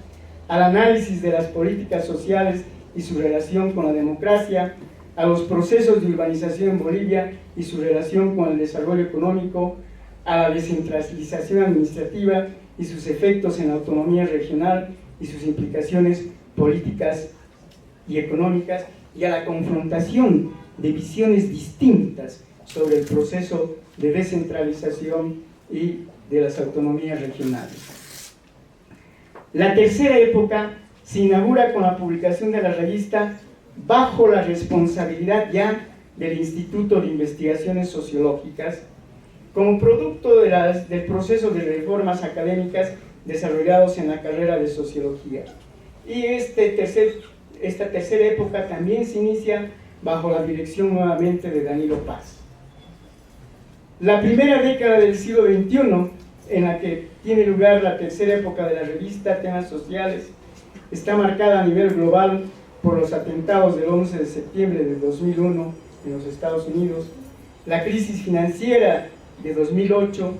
al análisis de las políticas sociales y su relación con la democracia, a los procesos de urbanización en Bolivia y su relación con el desarrollo económico, a la descentralización administrativa y sus efectos en la autonomía regional y sus implicaciones políticas y económicas, y a la confrontación de visiones distintas sobre el proceso de descentralización y de las autonomías regionales. La tercera época se inaugura con la publicación de la revista bajo la responsabilidad ya del Instituto de Investigaciones Sociológicas, como producto del proceso de reformas académicas desarrollados en la carrera de Sociología. Y esta tercera época también se inicia bajo la dirección nuevamente de Danilo Paz. La primera década del siglo XXI, en la que tiene lugar la tercera época de la revista Temas Sociales, está marcada a nivel global por los atentados del 11 de septiembre de 2001 en los Estados Unidos, la crisis financiera de 2008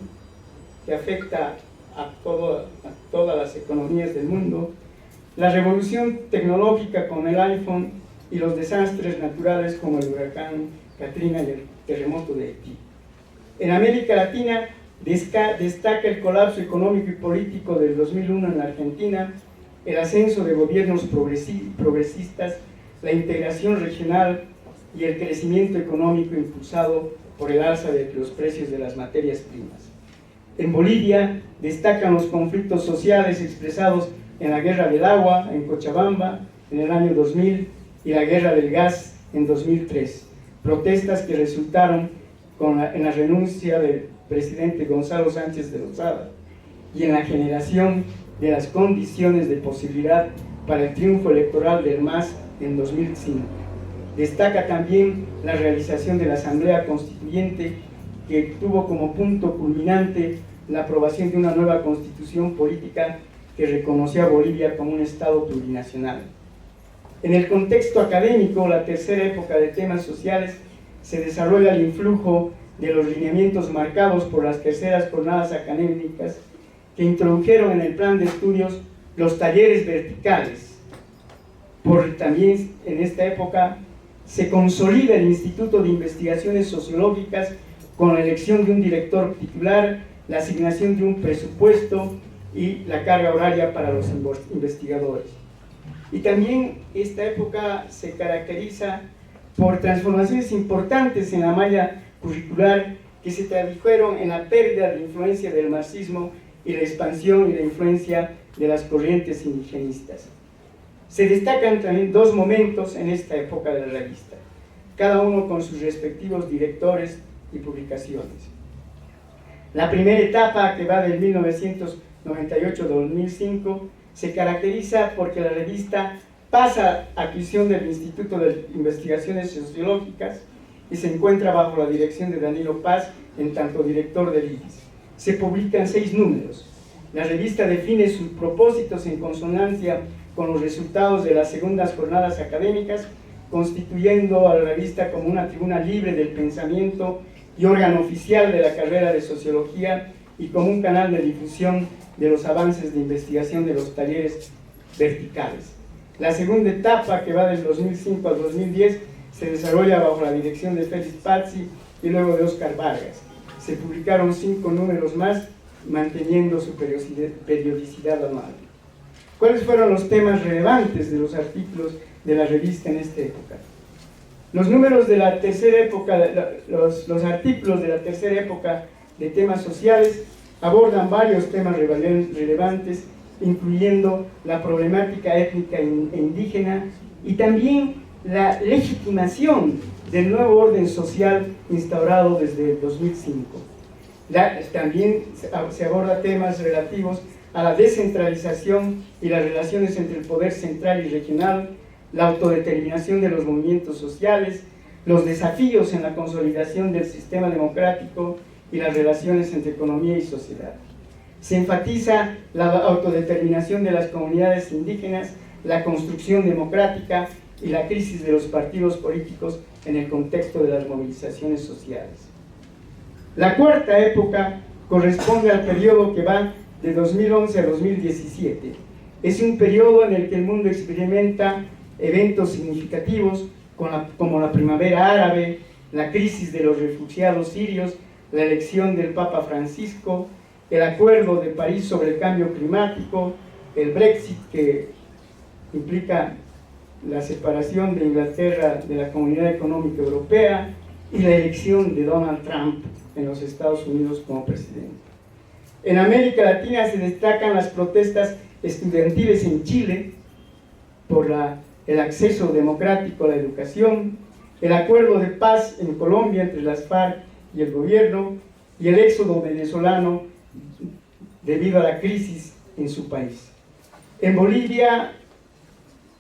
que afecta a todas las economías del mundo, la revolución tecnológica con el iPhone y los desastres naturales como el huracán Katrina y el terremoto de Haití. En América Latina destaca el colapso económico y político del 2001 en la Argentina, el ascenso de gobiernos progresistas, la integración regional y el crecimiento económico impulsado por el alza de los precios de las materias primas. En Bolivia destacan los conflictos sociales expresados en la Guerra del Agua en Cochabamba en el año 2000 y la Guerra del Gas en 2003, protestas que resultaron en la renuncia del presidente Gonzalo Sánchez de Lozada y en la generación de las condiciones de posibilidad para el triunfo electoral del MAS en 2005. Destaca también la realización de la Asamblea Constituyente, que tuvo como punto culminante la aprobación de una nueva constitución política que reconoció a Bolivia como un Estado plurinacional. En el contexto académico, la tercera época de temas sociales se desarrolla el influjo de los lineamientos marcados por las terceras jornadas académicas que introdujeron en el plan de estudios los talleres verticales. También en esta época se consolida el Instituto de Investigaciones Sociológicas con la elección de un director titular, la asignación de un presupuesto y la carga horaria para los investigadores. Y también esta época se caracteriza por transformaciones importantes en la malla curricular que se tradujeron en la pérdida de influencia del marxismo y la expansión y la influencia de las corrientes indigenistas. Se destacan también dos momentos en esta época de la revista, cada uno con sus respectivos directores y publicaciones. La primera etapa, que va del 1998 al 2005, se caracteriza porque la revista pasa a adquisición del Instituto de Investigaciones Sociológicas y se encuentra bajo la dirección de Danilo Paz, en tanto director del IDIS. Se publican 6 números. La revista define sus propósitos en consonancia con los resultados de las segundas jornadas académicas, constituyendo a la revista como una tribuna libre del pensamiento y órgano oficial de la carrera de Sociología y como un canal de difusión de los avances de investigación de los talleres verticales. La segunda etapa, que va del 2005 al 2010, se desarrolla bajo la dirección de Félix Pazzi y luego de Óscar Vargas. Se publicaron 5 números más, manteniendo su periodicidad anual. ¿Cuáles fueron los temas relevantes de los artículos de la revista en esta época? Los números de la tercera época, los artículos de la tercera época de temas sociales abordan varios temas relevantes incluyendo la problemática étnica e indígena y también la legitimación del nuevo orden social instaurado desde el 2005. También se aborda temas relativos a la descentralización y las relaciones entre el poder central y regional, la autodeterminación de los movimientos sociales, los desafíos en la consolidación del sistema democrático y las relaciones entre economía y sociedad. Se enfatiza la autodeterminación de las comunidades indígenas, la construcción democrática y la crisis de los partidos políticos en el contexto de las movilizaciones sociales. La cuarta época corresponde al periodo que va de 2011 a 2017. Es un periodo en el que el mundo experimenta eventos significativos como la primavera árabe, la crisis de los refugiados sirios, la elección del Papa Francisco, el Acuerdo de París sobre el cambio climático, el Brexit, que implica la separación de Inglaterra de la Comunidad Económica Europea, y la elección de Donald Trump en los Estados Unidos como presidente. En América Latina se destacan las protestas estudiantiles en Chile por el acceso democrático a la educación, el acuerdo de paz en Colombia entre las FARC y el gobierno, y el éxodo venezolano debido a la crisis en su país. En Bolivia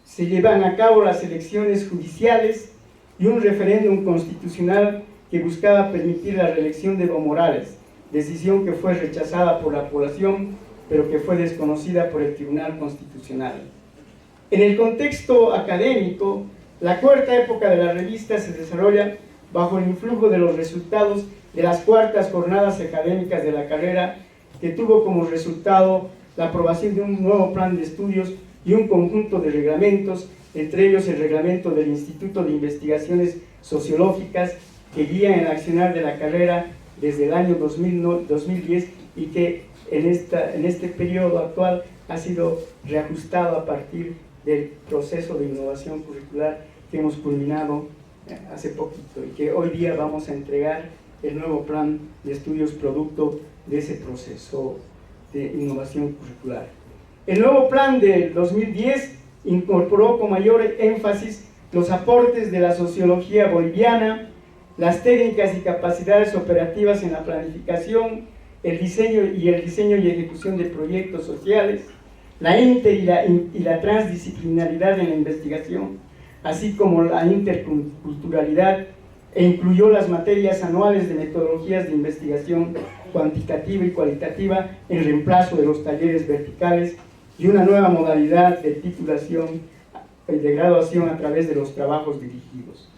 se llevan a cabo las elecciones judiciales y un referéndum constitucional que buscaba permitir la reelección de Evo Morales, decisión que fue rechazada por la población, pero que fue desconocida por el Tribunal Constitucional. En el contexto académico, la cuarta época de la revista se desarrolla bajo el influjo de los resultados de las cuartas jornadas académicas de la carrera, que tuvo como resultado la aprobación de un nuevo plan de estudios y un conjunto de reglamentos, entre ellos el reglamento del Instituto de Investigaciones Sociológicas, que guía en el accionar de la carrera desde el año 2010 y que en este periodo actual ha sido reajustado a partir del proceso de innovación curricular que hemos culminado hace poquito y que hoy día vamos a entregar el nuevo plan de estudios producto de ese proceso de innovación curricular. El nuevo plan del 2010 incorporó con mayor énfasis los aportes de la sociología boliviana, las técnicas y capacidades operativas en la planificación, el diseño y ejecución de proyectos sociales, la y la transdisciplinaridad en la investigación, así como la interculturalidad, e incluyó las materias anuales de metodologías de investigación cuantitativa y cualitativa en reemplazo de los talleres verticales y una nueva modalidad de titulación y de graduación a través de los trabajos dirigidos.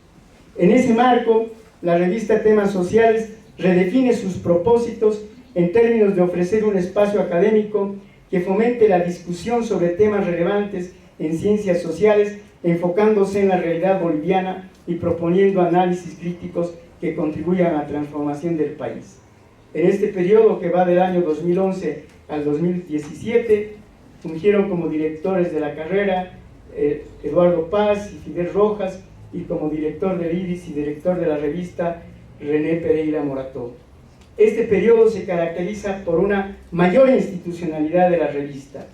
En ese marco, la revista Temas Sociales redefine sus propósitos en términos de ofrecer un espacio académico que fomente la discusión sobre temas relevantes en ciencias sociales, enfocándose en la realidad boliviana y proponiendo análisis críticos que contribuyan a la transformación del país. En este periodo, que va del año 2011 al 2017, fungieron como directores de la carrera Eduardo Paz y Fidel Rojas, y como director del IDIS y director de la revista René Pereira Morató. Este periodo se caracteriza por una mayor institucionalidad de la revista.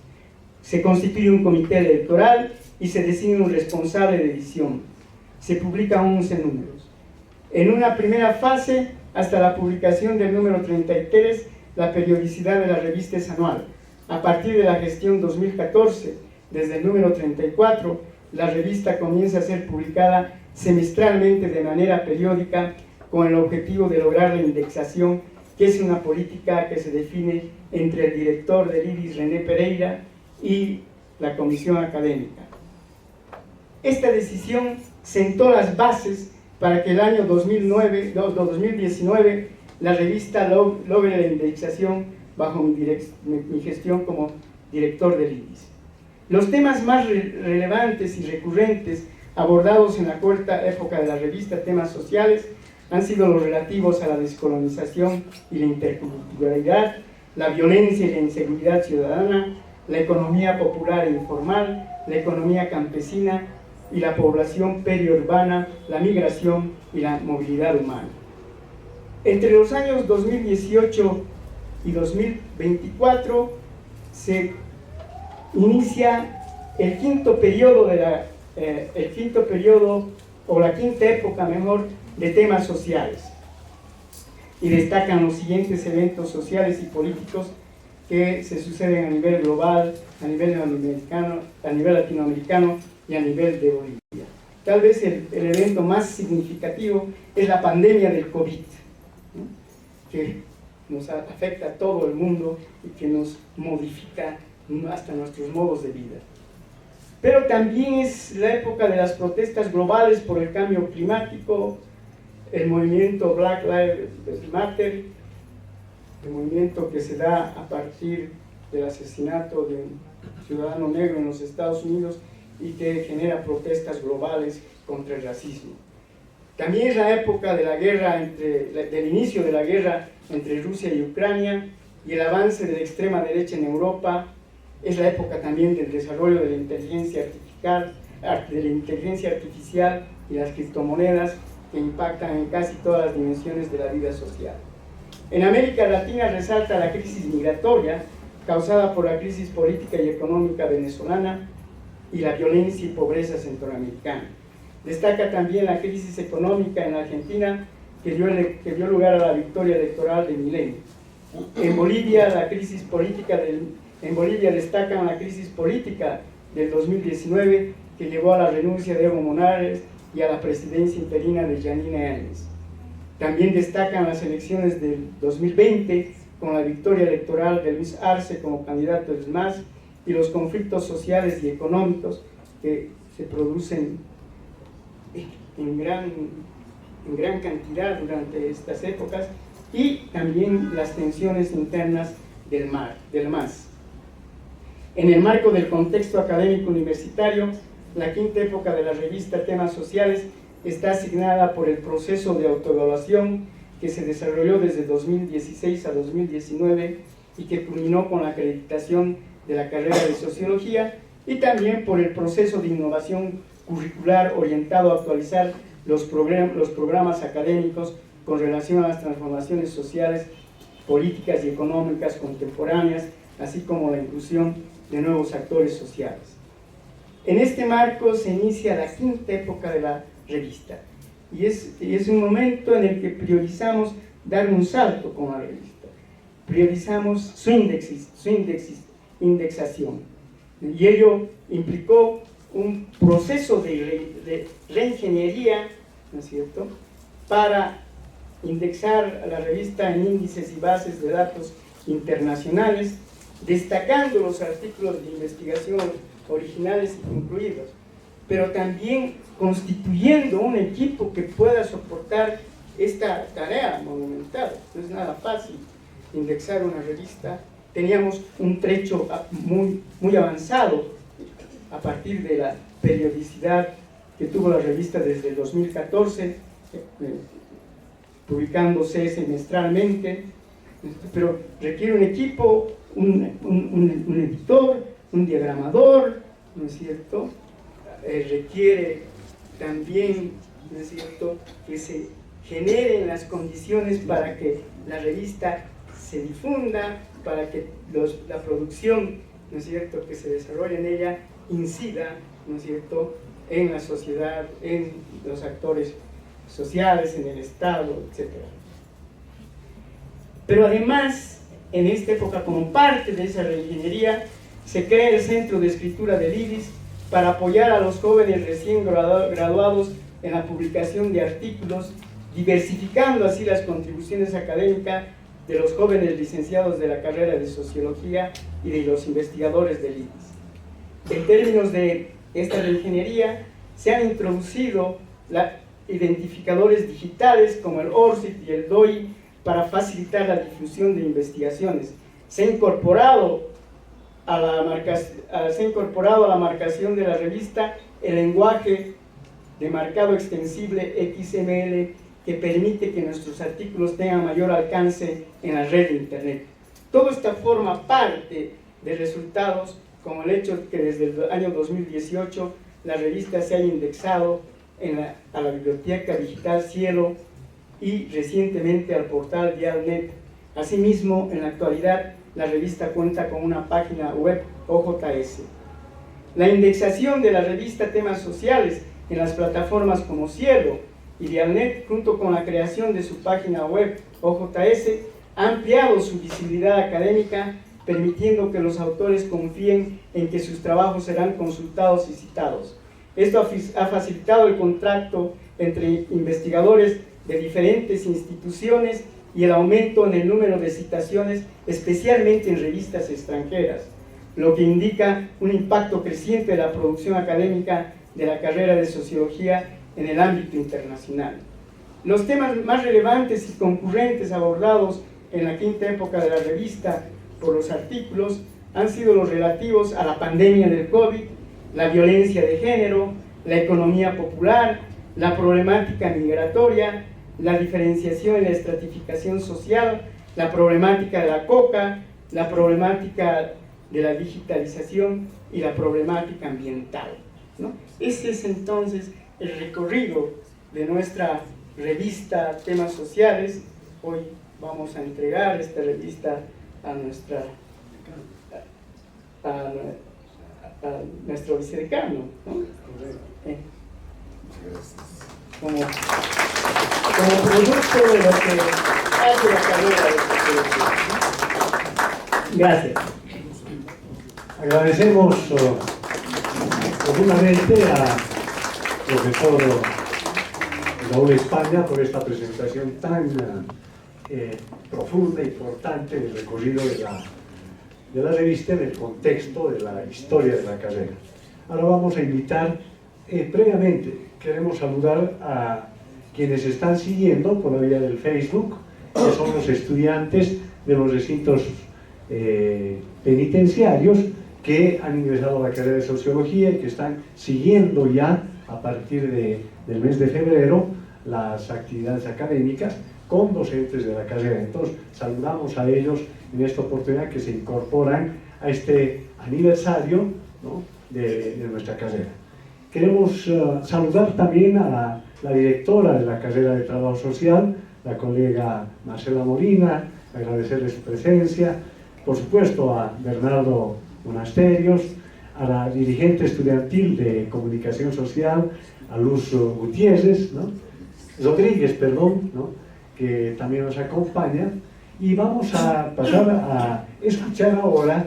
Se constituye un comité electoral y se designa un responsable de edición. Se publican 11 números. En una primera fase, hasta la publicación del número 33, la periodicidad de la revista es anual. A partir de la gestión 2014, desde el número 34, la revista comienza a ser publicada semestralmente de manera periódica, con el objetivo de lograr la indexación, que es una política que se define entre el director del IDIS, René Pereira, y la comisión académica. Esta decisión sentó las bases para que el año 2019 la revista logre la indexación bajo mi gestión como director del IDIS. Los temas más relevantes y recurrentes abordados en la cuarta época de la revista Temas Sociales han sido los relativos a la descolonización y la interculturalidad, la violencia y la inseguridad ciudadana, la economía popular e informal, la economía campesina y la población periurbana, la migración y la movilidad humana. Entre los años 2018 y 2024 se inicia el quinto periodo o la quinta época mejor de temas sociales, y destacan los siguientes eventos sociales y políticos que se suceden a nivel global, a nivel latinoamericano y a nivel de Bolivia. Tal vez el evento más significativo es la pandemia del COVID, ¿no?, que nos afecta a todo el mundo y que nos modifica hasta nuestros modos de vida. Pero también es la época de las protestas globales por el cambio climático, el movimiento Black Lives Matter, el movimiento que se da a partir del asesinato de un ciudadano negro en los Estados Unidos y que genera protestas globales contra el racismo. También es la época de la guerra del inicio de la guerra entre Rusia y Ucrania y el avance de la extrema derecha en Europa. Es la época también del desarrollo de la inteligencia artificial y las criptomonedas, que impactan en casi todas las dimensiones de la vida social. En América Latina resalta la crisis migratoria causada por la crisis política y económica venezolana y la violencia y pobreza centroamericana. Destaca también la crisis económica en Argentina, que dio lugar a la victoria electoral de Milei. En Bolivia destacan la crisis política del 2019, que llevó a la renuncia de Evo Morales y a la presidencia interina de Yanine Áñez. También destacan las elecciones del 2020, con la victoria electoral de Luis Arce como candidato del MAS, y los conflictos sociales y económicos que se producen en gran cantidad durante estas épocas, y también las tensiones internas del MAS. En el marco del contexto académico universitario, la quinta época de la revista Temas Sociales está asignada por el proceso de autoevaluación que se desarrolló desde 2016 a 2019 y que culminó con la acreditación de la carrera de Sociología, y también por el proceso de innovación curricular orientado a actualizar los programas académicos con relación a las transformaciones sociales, políticas y económicas contemporáneas, así como la inclusión de nuevos actores sociales. En este marco se inicia la quinta época de la revista, y es un momento en el que priorizamos dar un salto con la revista. Priorizamos su indexación, y ello implicó un proceso de reingeniería, ¿no es cierto?, para indexar a la revista en índices y bases de datos internacionales, destacando los artículos de investigación originales y concluidos, pero también constituyendo un equipo que pueda soportar esta tarea monumental. No es nada fácil indexar una revista. Teníamos un trecho muy avanzado a partir de la periodicidad que tuvo la revista desde el 2014, publicándose semestralmente, pero requiere un equipo, un editor, un diagramador, ¿no es cierto? Requiere también, ¿no es cierto?, que se generen las condiciones para que la revista se difunda, para que la producción, ¿no es cierto?, que se desarrolla en ella incida, ¿no es cierto?, en la sociedad, en los actores sociales, en el Estado, etc. Pero además, en esta época, como parte de esa reingeniería, se crea el Centro de Escritura del IDIS para apoyar a los jóvenes recién graduados en la publicación de artículos, diversificando así las contribuciones académicas de los jóvenes licenciados de la carrera de Sociología y de los investigadores del IDIS. En términos de esta reingeniería, se han introducido identificadores digitales como el ORCID y el DOI para facilitar la difusión de investigaciones. Se ha incorporado a la marcación de la revista el lenguaje de marcado extensible XML, que permite que nuestros artículos tengan mayor alcance en la red de Internet. Todo esto forma parte de resultados, como el hecho de que desde el año 2018 la revista se haya indexado a la Biblioteca Digital Cielo y recientemente al portal Dialnet. Asimismo, en la actualidad, la revista cuenta con una página web OJS. La indexación de la revista Temas Sociales en las plataformas como Cielo y Dialnet, junto con la creación de su página web OJS, ha ampliado su visibilidad académica, permitiendo que los autores confíen en que sus trabajos serán consultados y citados. Esto ha facilitado el contacto entre investigadores de diferentes instituciones y el aumento en el número de citaciones, especialmente en revistas extranjeras, lo que indica un impacto creciente de la producción académica de la carrera de Sociología en el ámbito internacional. Los temas más relevantes y concurrentes abordados en la quinta época de la revista por los artículos han sido los relativos a la pandemia del COVID, la violencia de género, la economía popular, la problemática migratoria, la diferenciación y la estratificación social, la problemática de la coca, la problemática de la digitalización y la problemática ambiental, ¿no? Ese es entonces el recorrido de nuestra revista Temas Sociales. Hoy vamos a entregar esta revista a nuestro vicedecano, ¿no? Como producto de lo que hace la carrera de sociología. Gracias. Agradecemos profundamente al profesor Raúl España por esta presentación tan profunda e importante del recorrido de la revista en el contexto de la historia de la carrera. Ahora vamos a invitar, previamente queremos saludar a quienes están siguiendo por la vía del Facebook, que son los estudiantes de los recintos penitenciarios que han ingresado a la carrera de Sociología y que están siguiendo ya a partir del mes de febrero las actividades académicas con docentes de la carrera. Entonces saludamos a ellos en esta oportunidad que se incorporan a este aniversario, ¿no?, de nuestra carrera. Queremos saludar también a la directora de la carrera de Trabajo Social, la colega Marcela Molina, agradecerle su presencia, por supuesto a Bernardo Monasterios, a la dirigente estudiantil de Comunicación Social, a Luz Gutiérrez, ¿no?, Rodríguez, perdón, ¿no?, que también nos acompaña, y vamos a pasar a escuchar ahora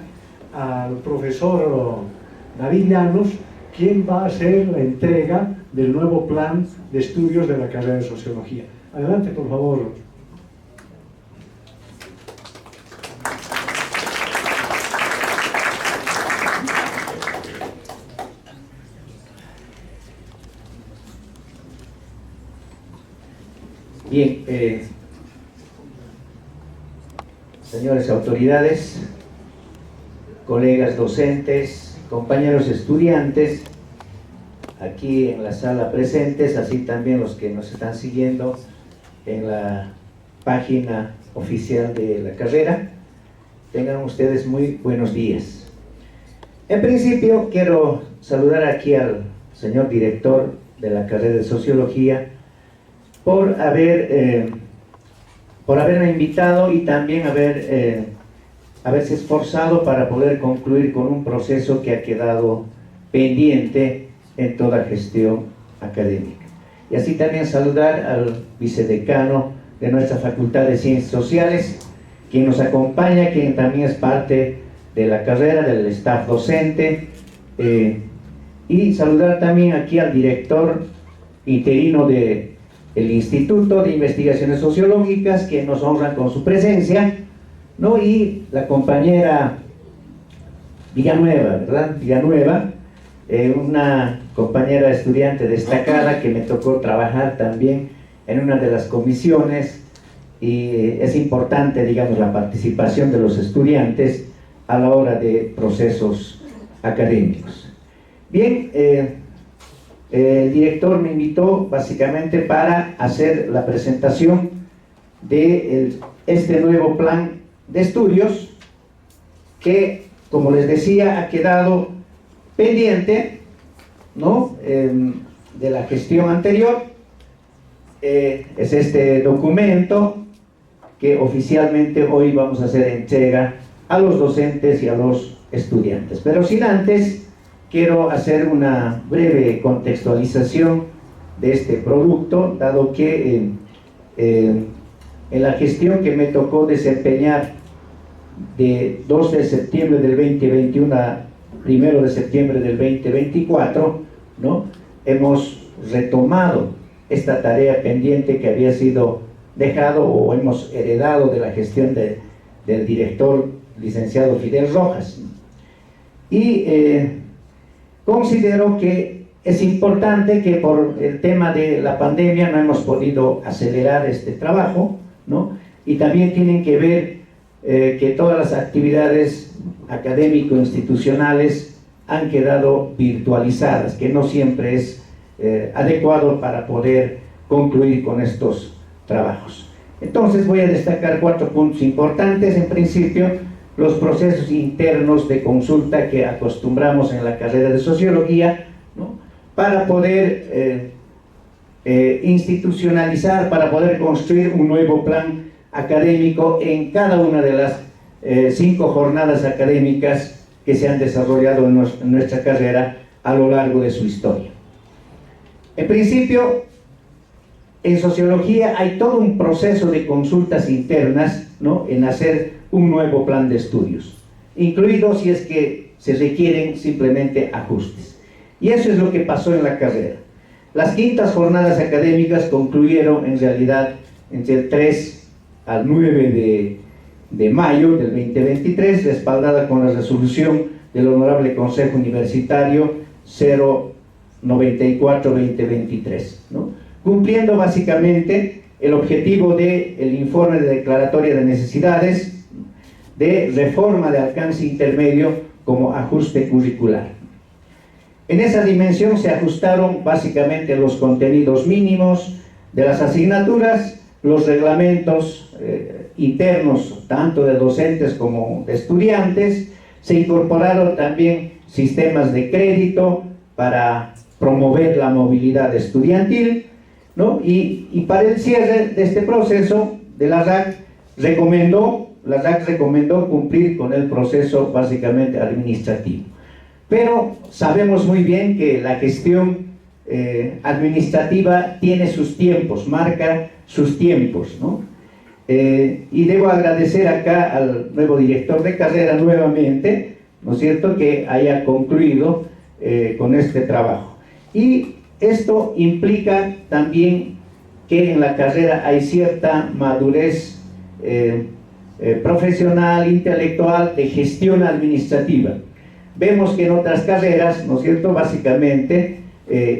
al profesor David Llanos, quien va a hacer la entrega del nuevo plan de estudios de la carrera de Sociología. Adelante, por favor. Bien, señores autoridades, colegas docentes, compañeros estudiantes, aquí en la sala presentes, así también los que nos están siguiendo en la página oficial de la carrera, tengan ustedes muy buenos días. En principio quiero saludar aquí al señor director de la carrera de Sociología por haberme invitado y también haberse esforzado para poder concluir con un proceso que ha quedado pendiente en toda gestión académica. Y así también saludar al vicedecano de nuestra Facultad de Ciencias Sociales, quien nos acompaña, quien también es parte de la carrera, del staff docente, y saludar también aquí al director interino del Instituto de Investigaciones Sociológicas, que nos honran con su presencia, ¿no?, y la compañera Villanueva, ¿verdad? Villanueva, una compañera estudiante destacada que me tocó trabajar también en una de las comisiones, y es importante, digamos, la participación de los estudiantes a la hora de procesos académicos. Bien, el director me invitó básicamente para hacer la presentación de este nuevo plan de estudios que, como les decía, ha quedado pendiente, ¿no?, de la gestión anterior. Es este documento que oficialmente hoy vamos a hacer entrega a los docentes y a los estudiantes. Pero sin antes, quiero hacer una breve contextualización de este producto, dado que en la gestión que me tocó desempeñar de 2 de septiembre del 2021 a 1 de septiembre del 2024, ¿no?, hemos retomado esta tarea pendiente que había sido dejado o hemos heredado de la gestión del director licenciado Fidel Rojas. Y considero que es importante que por el tema de la pandemia no hemos podido acelerar este trabajo, ¿no? Y también tienen que ver que todas las actividades académico-institucionales han quedado virtualizadas, que no siempre es adecuado para poder concluir con estos trabajos. Entonces voy a destacar 4 puntos importantes. En principio, los procesos internos de consulta que acostumbramos en la carrera de Sociología, ¿no?, para poder institucionalizar, para poder construir un nuevo plan académico en cada una de las 5 jornadas académicas que se han desarrollado en nuestra carrera a lo largo de su historia. En principio, en Sociología hay todo un proceso de consultas internas, ¿no?, en hacer un nuevo plan de estudios, incluido si es que se requieren simplemente ajustes. Y eso es lo que pasó en la carrera. Las 5ª jornadas académicas concluyeron en realidad entre el 3 al 9 de mayo del 2023, respaldada con la resolución del Honorable Consejo Universitario 094-2023, ¿no?, cumpliendo básicamente el objetivo del informe de declaratoria de necesidades de reforma de alcance intermedio como ajuste curricular. En esa dimensión se ajustaron básicamente los contenidos mínimos de las asignaturas, los reglamentos internos tanto de docentes como de estudiantes, se incorporaron también sistemas de crédito para promover la movilidad estudiantil, ¿no? Y para el cierre de este proceso, de la RAC recomendó cumplir con el proceso básicamente administrativo. Pero sabemos muy bien que la gestión administrativa tiene sus tiempos, marca sus tiempos, ¿no? Y debo agradecer acá al nuevo director de carrera nuevamente, ¿no es cierto?, que haya concluido con este trabajo. Y esto implica también que en la carrera hay cierta madurez profesional, intelectual, de gestión administrativa. Vemos que en otras carreras, ¿no es cierto?, básicamente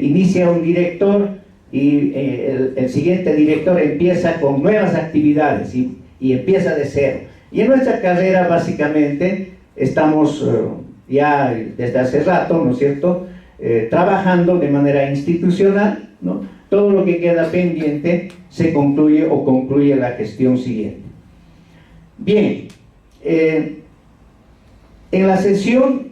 inicia un director y el siguiente director empieza con nuevas actividades y empieza de cero. Y en nuestra carrera básicamente estamos ya desde hace rato, ¿no es cierto?, trabajando de manera institucional, ¿no? Todo lo que queda pendiente se concluye o concluye la gestión siguiente. Bien, en la sesión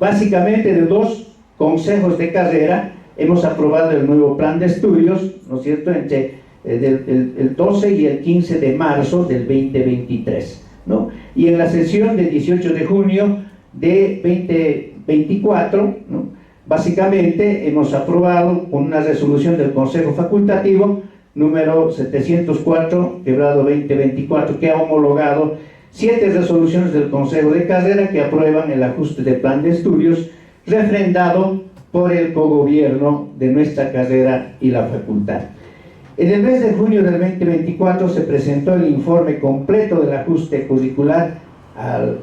básicamente de 2 consejos de carrera hemos aprobado el nuevo plan de estudios, ¿no es cierto?, entre el 12 y el 15 de marzo del 2023, ¿no? Y en la sesión del 18 de junio de 2024, ¿no?, básicamente hemos aprobado con una resolución del Consejo Facultativo número 704/2024, que ha homologado 7 resoluciones del Consejo de Carrera que aprueban el ajuste de plan de estudios refrendado por el cogobierno de nuestra carrera y la facultad. En el mes de junio del 2024 se presentó el informe completo del ajuste curricular al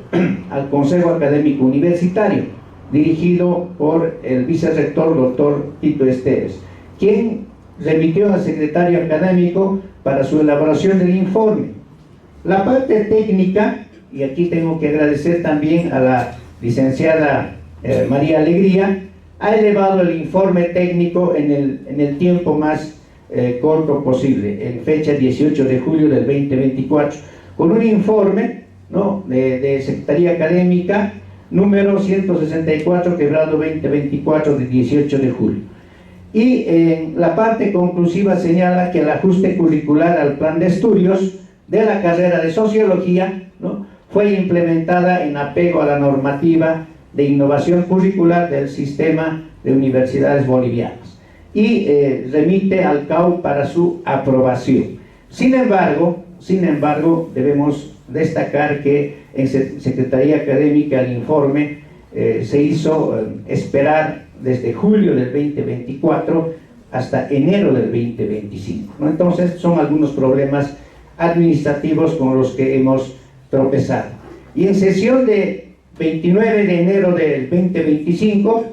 Consejo Académico Universitario, dirigido por el vicerrector doctor Tito Esteves, quien remitió al secretario académico para su elaboración del informe. La parte técnica, y aquí tengo que agradecer también a la licenciada María Alegría, ha elevado el informe técnico en el tiempo más corto posible, en fecha 18 de julio del 2024, con un informe, ¿no?, de Secretaría Académica número 164/2024 de 18 de julio. Y en la parte conclusiva señala que el ajuste curricular al plan de estudios de la carrera de Sociología, ¿no?, fue implementada en apego a la normativa de innovación curricular del sistema de universidades bolivianas y remite al CAU para su aprobación. Sin embargo, debemos destacar que en Secretaría Académica el informe se hizo esperar desde julio del 2024 hasta enero del 2025, ¿no? Entonces son algunos problemas administrativos con los que hemos tropezado. Y en sesión de 29 de enero del 2025,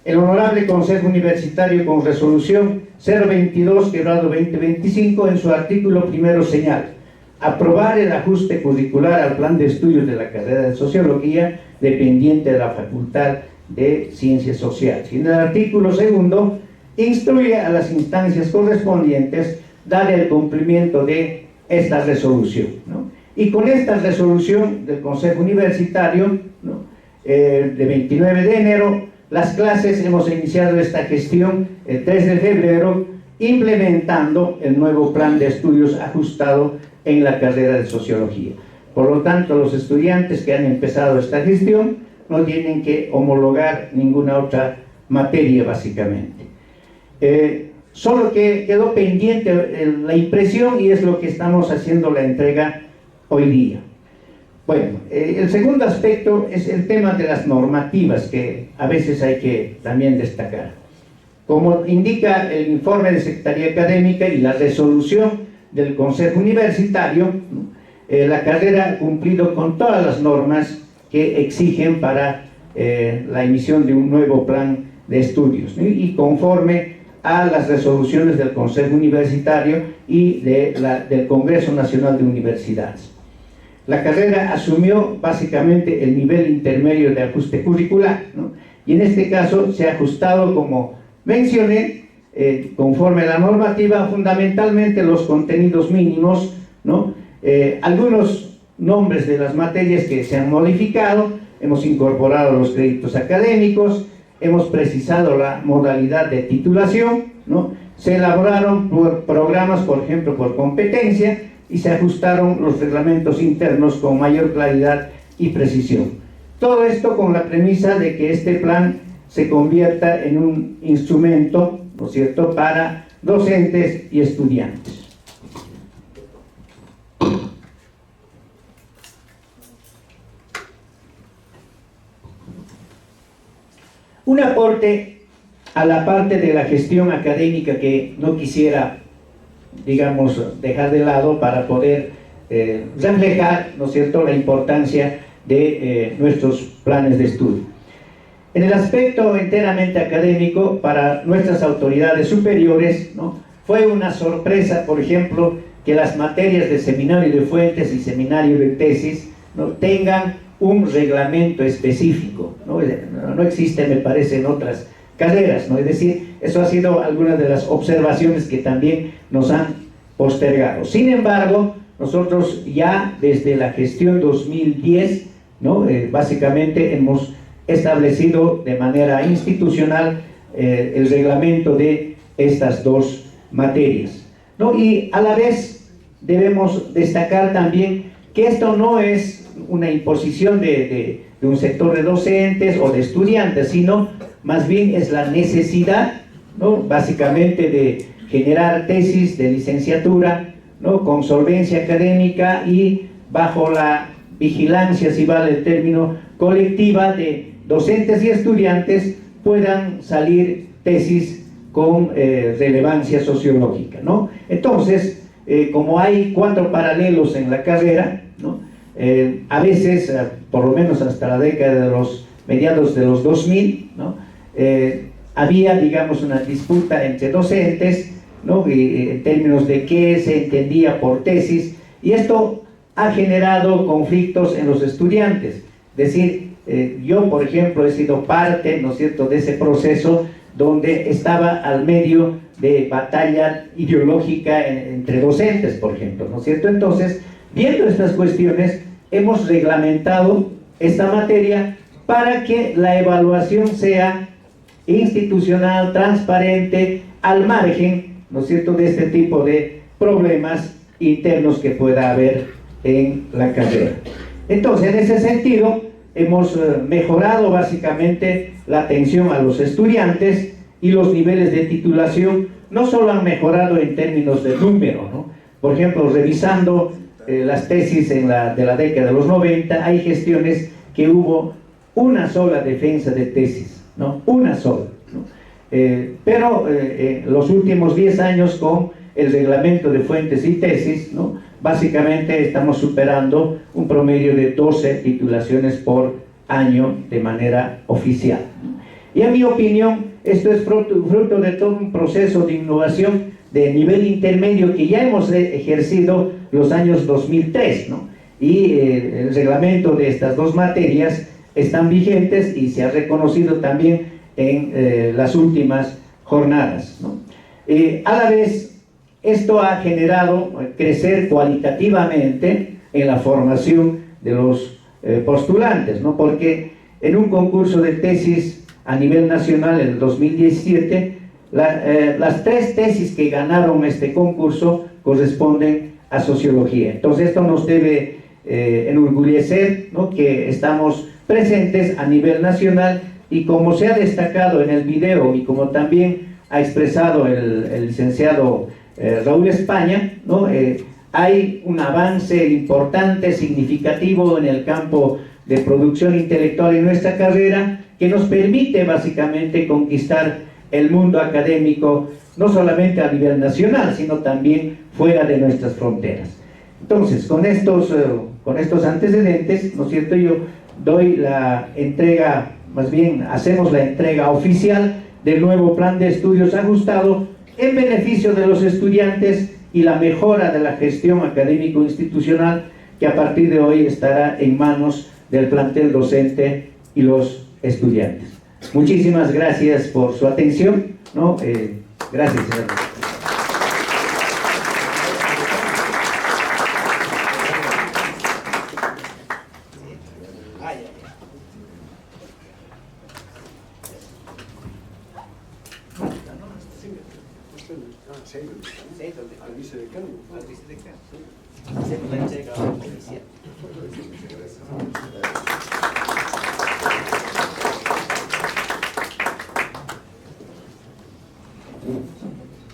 el Honorable Consejo Universitario, con resolución 022/2025, en su artículo primero señala: aprobar el ajuste curricular al plan de estudios de la carrera de Sociología dependiente de la Facultad de Ciencias Sociales. Y en el artículo segundo, instruye a las instancias correspondientes dar el cumplimiento de esta resolución, ¿no? Y con esta resolución del Consejo Universitario, ¿no?, de 29 de enero, las clases hemos iniciado esta gestión el 3 de febrero, implementando el nuevo plan de estudios ajustado en la carrera de Sociología. Por lo tanto, los estudiantes que han empezado esta gestión no tienen que homologar ninguna otra materia, básicamente. Solo que quedó pendiente la impresión, y es lo que estamos haciendo la entrega hoy día. Bueno, el segundo aspecto es el tema de las normativas, que a veces hay que también destacar. Como indica el informe de Secretaría Académica y la resolución del Consejo Universitario, la carrera ha cumplido con todas las normas que exigen para la emisión de un nuevo plan de estudios, ¿no?, y conforme a las resoluciones del Consejo Universitario y del Congreso Nacional de Universidades. La carrera asumió básicamente el nivel intermedio de ajuste curricular, ¿no?, y en este caso se ha ajustado, como mencioné, conforme a la normativa, fundamentalmente los contenidos mínimos, ¿no? Algunos nombres de las materias que se han modificado: hemos incorporado los créditos académicos, hemos precisado la modalidad de titulación, ¿no?, se elaboraron programas, por ejemplo, por competencia, y se ajustaron los reglamentos internos con mayor claridad y precisión. Todo esto con la premisa de que este plan se convierta en un instrumento, ¿no es cierto?, para docentes y estudiantes. Un aporte a la parte de la gestión académica que no quisiera, digamos, dejar de lado para poder reflejar, ¿no es cierto?, la importancia de nuestros planes de estudio. En el aspecto enteramente académico, para nuestras autoridades superiores, ¿no?, fue una sorpresa, por ejemplo, que las materias de seminario de fuentes y seminario de tesis, ¿no?, tengan un reglamento específico, ¿no? No existe, me parece, en otras carreras, ¿no? Es decir, eso ha sido algunas de las observaciones que también nos han postergado. Sin embargo, nosotros ya desde la gestión 2010, ¿no?, básicamente hemos establecido de manera institucional el reglamento de estas dos materias, ¿no? Y a la vez debemos destacar también que esto no es una imposición de un sector de docentes o de estudiantes, sino más bien es la necesidad, ¿no?, básicamente de generar tesis de licenciatura, ¿no?, con solvencia académica y bajo la vigilancia, si vale el término, colectiva de docentes y estudiantes, puedan salir tesis con relevancia sociológica, ¿no? Entonces, como hay 4 paralelos en la carrera, ¿no?, a veces, por lo menos hasta la década de los mediados de los 2000, ¿no?, había, digamos, una disputa entre docentes, ¿no?, en términos de qué se entendía por tesis, y esto ha generado conflictos en los estudiantes. Es decir, yo, por ejemplo, he sido parte, ¿no es cierto?, de ese proceso donde estaba al medio de batalla ideológica entre docentes, por ejemplo, ¿no es cierto? Entonces, viendo estas cuestiones, hemos reglamentado esta materia para que la evaluación sea institucional, transparente, al margen, ¿no es cierto?, de este tipo de problemas internos que pueda haber en la carrera. Entonces, en ese sentido, hemos mejorado básicamente la atención a los estudiantes y los niveles de titulación no solo han mejorado en términos de número, ¿no? Por ejemplo, revisando las tesis de la década de los 90, hay gestiones que hubo una sola defensa de tesis, ¿no? Una sola, ¿no? Pero los últimos 10 años con el reglamento de fuentes y tesis, ¿no? Básicamente estamos superando un promedio de 12 titulaciones por año de manera oficial. Y en mi opinión, esto es fruto de todo un proceso de innovación de nivel intermedio que ya hemos ejercido los años 2003, ¿no? Y el reglamento de estas dos materias están vigentes y se ha reconocido también en las últimas jornadas, ¿no? A la vez, esto ha generado crecer cualitativamente en la formación de los postulantes, ¿no? Porque en un concurso de tesis a nivel nacional en el 2017, las 3 tesis que ganaron este concurso corresponden a sociología. Entonces esto nos debe enorgullecer, ¿no? Que estamos presentes a nivel nacional, y como se ha destacado en el video y como también ha expresado el licenciado Raúl España, ¿no? Hay un avance importante, significativo en el campo de producción intelectual en nuestra carrera, que nos permite básicamente conquistar el mundo académico, no solamente a nivel nacional, sino también fuera de nuestras fronteras. Entonces, con estos antecedentes, ¿no es cierto?, yo doy la entrega, más bien hacemos la entrega oficial del nuevo plan de estudios ajustado en beneficio de los estudiantes y la mejora de la gestión académico-institucional, que a partir de hoy estará en manos del plantel docente y los estudiantes. Muchísimas gracias por su atención, ¿no? Gracias, señor.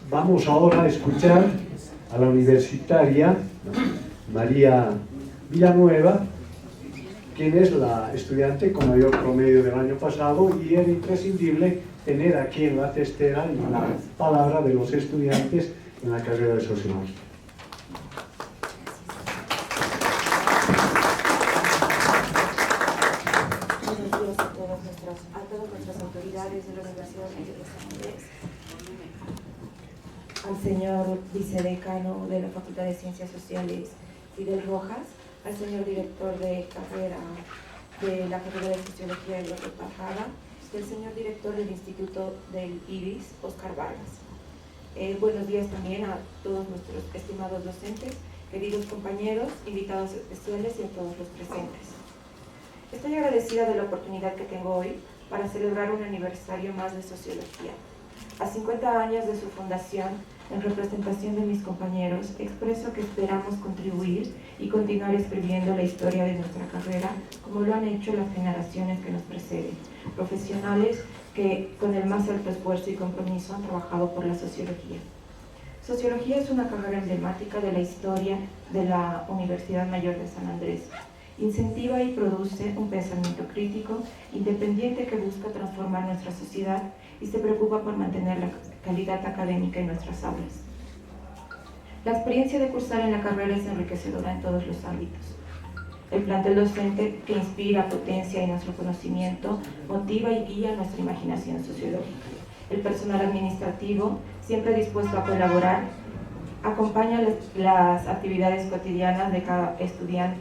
Vamos ahora a escuchar a la universitaria María Villanueva, quien es la estudiante con mayor promedio del año pasado, y era imprescindible tener aquí en la testera la palabra de los estudiantes en la carrera de Sociología. Buenos días a todas nuestras autoridades de la Universidad Mayor de San Andrés, al señor vicedecano de la Facultad de Ciencias Sociales, Fidel Rojas, al señor director de carrera de la carrera de Sociología, Eduardo Tejada, y al señor director del Instituto del IBIS, Oscar Vargas. Buenos días también a todos nuestros estimados docentes, queridos compañeros, invitados especiales y a todos los presentes. Estoy agradecida de la oportunidad que tengo hoy para celebrar un aniversario más de Sociología. A 50 años de su fundación, en representación de mis compañeros, expreso que esperamos contribuir y continuar escribiendo la historia de nuestra carrera, como lo han hecho las generaciones que nos preceden, profesionales que con el más alto esfuerzo y compromiso han trabajado por la sociología. Sociología es una carrera emblemática de la historia de la Universidad Mayor de San Andrés. Incentiva y produce un pensamiento crítico, independiente, que busca transformar nuestra sociedad y se preocupa por mantener la calidad académica en nuestras aulas. La experiencia de cursar en la carrera es enriquecedora en todos los ámbitos. El plantel docente, que inspira, potencia y nuestro conocimiento, motiva y guía nuestra imaginación sociológica. El personal administrativo, siempre dispuesto a colaborar, acompaña las actividades cotidianas de cada estudiante,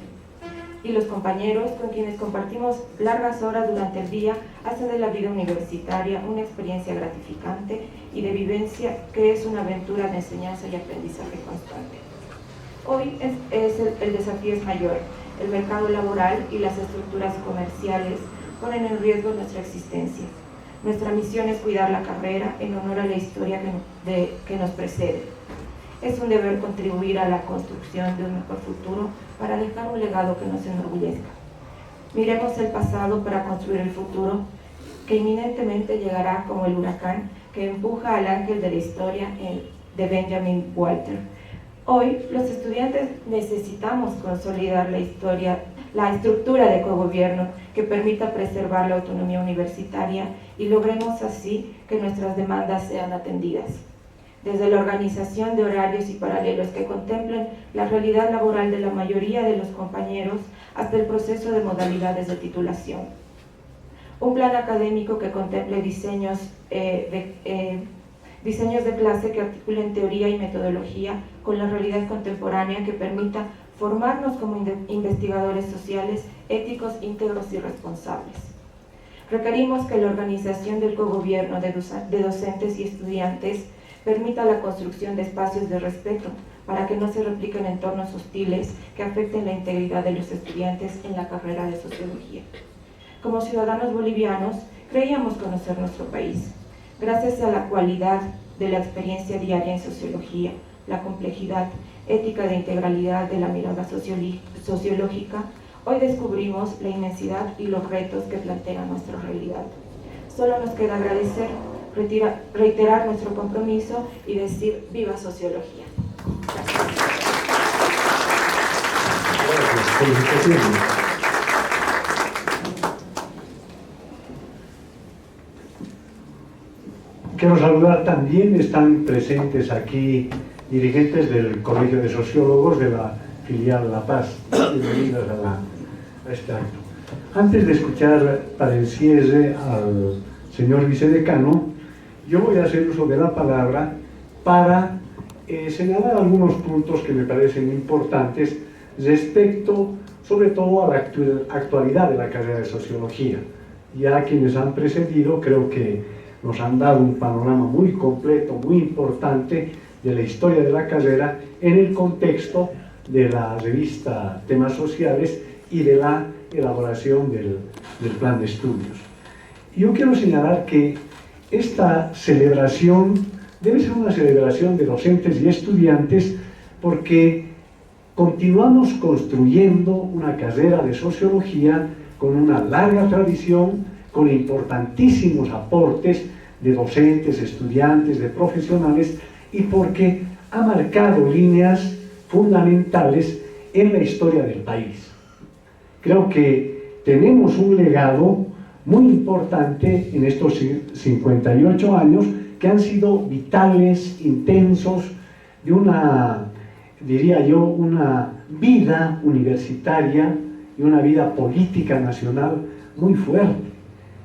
y los compañeros con quienes compartimos largas horas durante el día hacen de la vida universitaria una experiencia gratificante y de vivencia que es una aventura de enseñanza y aprendizaje constante. Hoy el desafío es mayor. El mercado laboral y las estructuras comerciales ponen en riesgo nuestra existencia. Nuestra misión es cuidar la carrera en honor a la historia que nos precede. Es un deber contribuir a la construcción de un mejor futuro para dejar un legado que nos enorgullezca. Miremos el pasado para construir el futuro, que inminentemente llegará como el huracán que empuja al ángel de la historia de Benjamin Walter. Hoy, los estudiantes necesitamos consolidar la estructura de cogobierno que permita preservar la autonomía universitaria y logremos así que nuestras demandas sean atendidas. Desde la organización de horarios y paralelos que contemplen la realidad laboral de la mayoría de los compañeros hasta el proceso de modalidades de titulación. Un plan académico que contemple diseños de clase que articulen teoría y metodología con la realidad contemporánea que permita formarnos como investigadores sociales, éticos, íntegros y responsables. Requerimos que la organización del cogobierno de docentes y estudiantes permita la construcción de espacios de respeto para que no se repliquen entornos hostiles que afecten la integridad de los estudiantes en la carrera de sociología. Como ciudadanos bolivianos, creíamos conocer nuestro país. Gracias a la cualidad de la experiencia diaria en sociología, la complejidad ética de integralidad de la mirada sociológica, hoy descubrimos la inmensidad y los retos que plantea nuestra realidad. Solo nos queda agradecer, reiterar nuestro compromiso y decir ¡viva sociología! Quiero saludar también, están presentes aquí dirigentes del Colegio de Sociólogos de la filial La Paz. Bienvenidos a este acto. Antes de escuchar para el cierre al señor vicedecano, yo voy a hacer uso de la palabra para señalar algunos puntos que me parecen importantes respecto, sobre todo, a la actualidad de la carrera de Sociología. Ya quienes han precedido creo que nos han dado un panorama muy completo, muy importante de la historia de la carrera en el contexto de la revista Temas Sociales y de la elaboración del plan de estudios. Yo quiero señalar que esta celebración debe ser una celebración de docentes y estudiantes porque continuamos construyendo una carrera de sociología con una larga tradición, con importantísimos aportes de docentes, estudiantes, de profesionales, y porque ha marcado líneas fundamentales en la historia del país. Creo que tenemos un legado muy importante en estos 58 años que han sido vitales, intensos, de una, diría yo, una vida universitaria y una vida política nacional muy fuerte.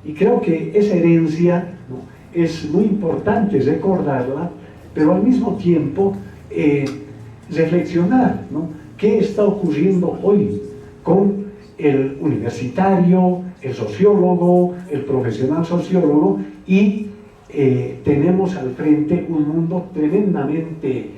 Y creo que esa herencia, ¿no?, es muy importante recordarla, pero al mismo tiempo reflexionar, ¿no?, qué está ocurriendo hoy con el universitario, el sociólogo, el profesional sociólogo, y tenemos al frente un mundo tremendamente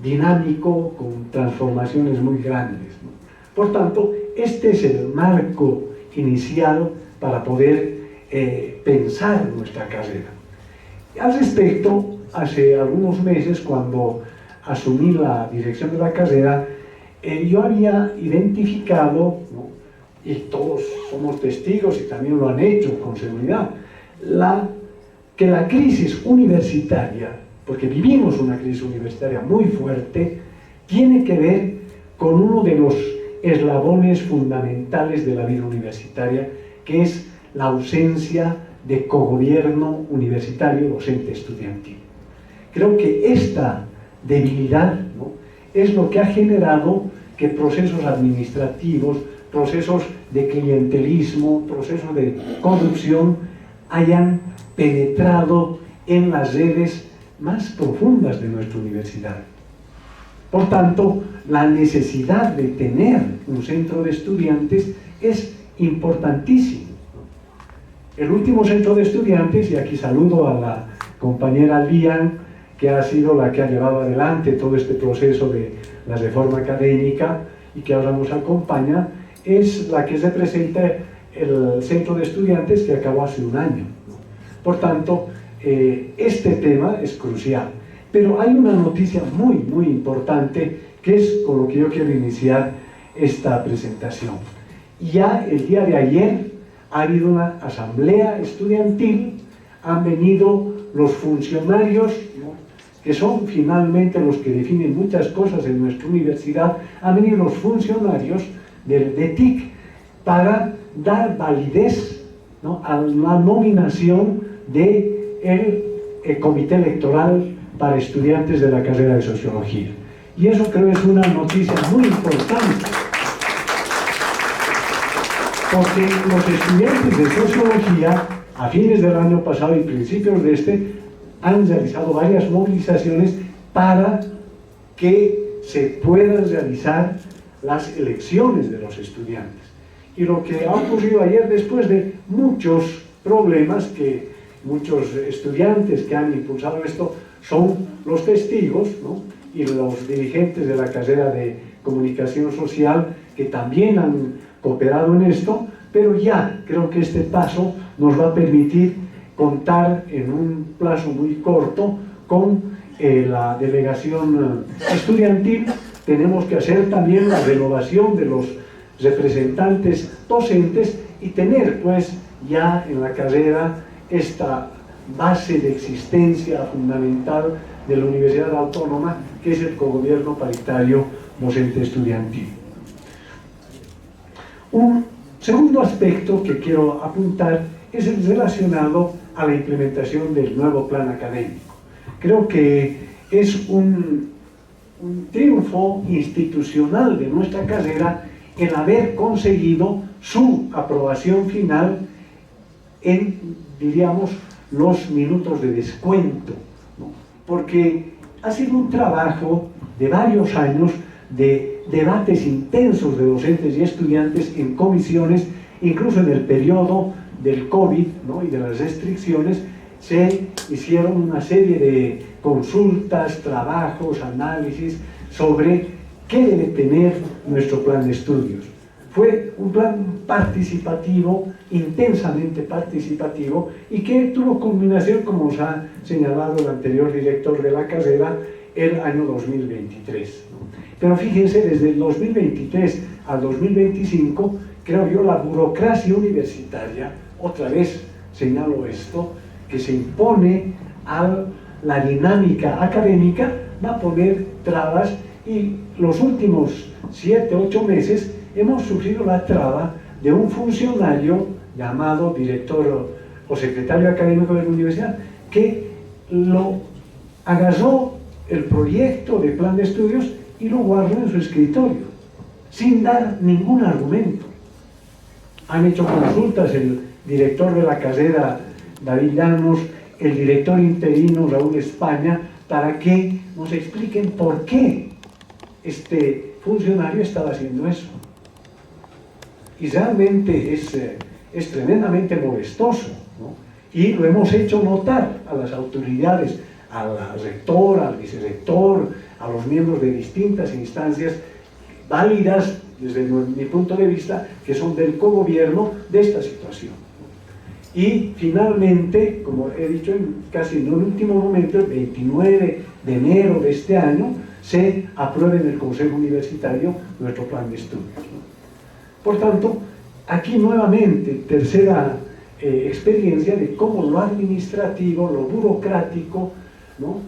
dinámico, con transformaciones muy grandes, ¿no? Por tanto, este es el marco inicial para poder pensar nuestra carrera. Al respecto, hace algunos meses, cuando asumí la dirección de la carrera, yo había identificado, ¿no?, y todos somos testigos y también lo han hecho con seguridad, que la crisis universitaria, porque vivimos una crisis universitaria muy fuerte, tiene que ver con uno de los eslabones fundamentales de la vida universitaria, que es la ausencia de cogobierno universitario docente estudiantil. Creo que esta debilidad, ¿no?, es lo que ha generado que procesos administrativos, procesos de clientelismo, procesos de corrupción hayan penetrado en las redes más profundas de nuestra universidad. Por tanto, la necesidad de tener un centro de estudiantes es importantísimo. El último centro de estudiantes, y aquí saludo a la compañera Lian, que ha sido la que ha llevado adelante todo este proceso de la reforma académica y que ahora nos acompaña, es la que representa el centro de estudiantes que acabó hace un año. Por tanto, este tema es crucial. Pero hay una noticia muy importante que es con lo que yo quiero iniciar esta presentación. Ya el día de ayer ha habido una asamblea estudiantil, han venido los funcionarios, ¿no?, que son finalmente los que definen muchas cosas en nuestra universidad, han venido los funcionarios de TIC para dar validez, ¿no?, a la nominación del comité electoral para estudiantes de la carrera de Sociología. Y eso creo es una noticia muy importante, porque los estudiantes de Sociología, a fines del año pasado y principios de este, han realizado varias movilizaciones para que se puedan realizar las elecciones de los estudiantes. Y lo que ha ocurrido ayer, después de muchos problemas que muchos estudiantes que han impulsado esto son los testigos, ¿no?, y los dirigentes de la carrera de Comunicación Social que también han cooperado en esto, pero ya creo que este paso nos va a permitir contar en un plazo muy corto con la delegación estudiantil. Tenemos que hacer también la renovación de los representantes docentes y tener pues ya en la carrera esta base de existencia fundamental de la Universidad Autónoma, que es el cogobierno paritario docente estudiantil. Un segundo aspecto que quiero apuntar es el relacionado a la implementación del nuevo plan académico. Creo que es un triunfo institucional de nuestra carrera el haber conseguido su aprobación final en, diríamos, los minutos de descuento, ¿no?, porque ha sido un trabajo de varios años de debates intensos de docentes y estudiantes en comisiones, incluso en el periodo del COVID, ¿no?, y de las restricciones. Se hicieron una serie de consultas, trabajos, análisis sobre qué debe tener nuestro plan de estudios. Fue un plan participativo, intensamente participativo, y que tuvo culminación, como os ha señalado el anterior director de la carrera, el año 2023. Pero fíjense, desde el 2023 al 2025, creo yo, la burocracia universitaria, otra vez señalo esto, que se impone a la dinámica académica, va a poner trabas, y los últimos 7 u 8 meses hemos sufrido la traba de un funcionario llamado director o secretario académico de la universidad, que lo agarró el proyecto de plan de estudios y lo guardó en su escritorio, sin dar ningún argumento. Han hecho consultas el director de la carrera, David Llanos, el director interino, Raúl España, para que nos expliquen por qué este funcionario estaba haciendo eso. Y realmente es tremendamente molestoso, ¿no? Y lo hemos hecho notar a las autoridades, a la rectora, al vicerrector, a los miembros de distintas instancias válidas desde mi punto de vista, que son del cogobierno de esta situación. Y finalmente, como he dicho, casi en un último momento, el 29 de enero de este año, se aprueba en el Consejo Universitario nuestro plan de estudios, ¿no? Por tanto, aquí nuevamente, tercera experiencia de cómo lo administrativo, lo burocrático, ¿no?,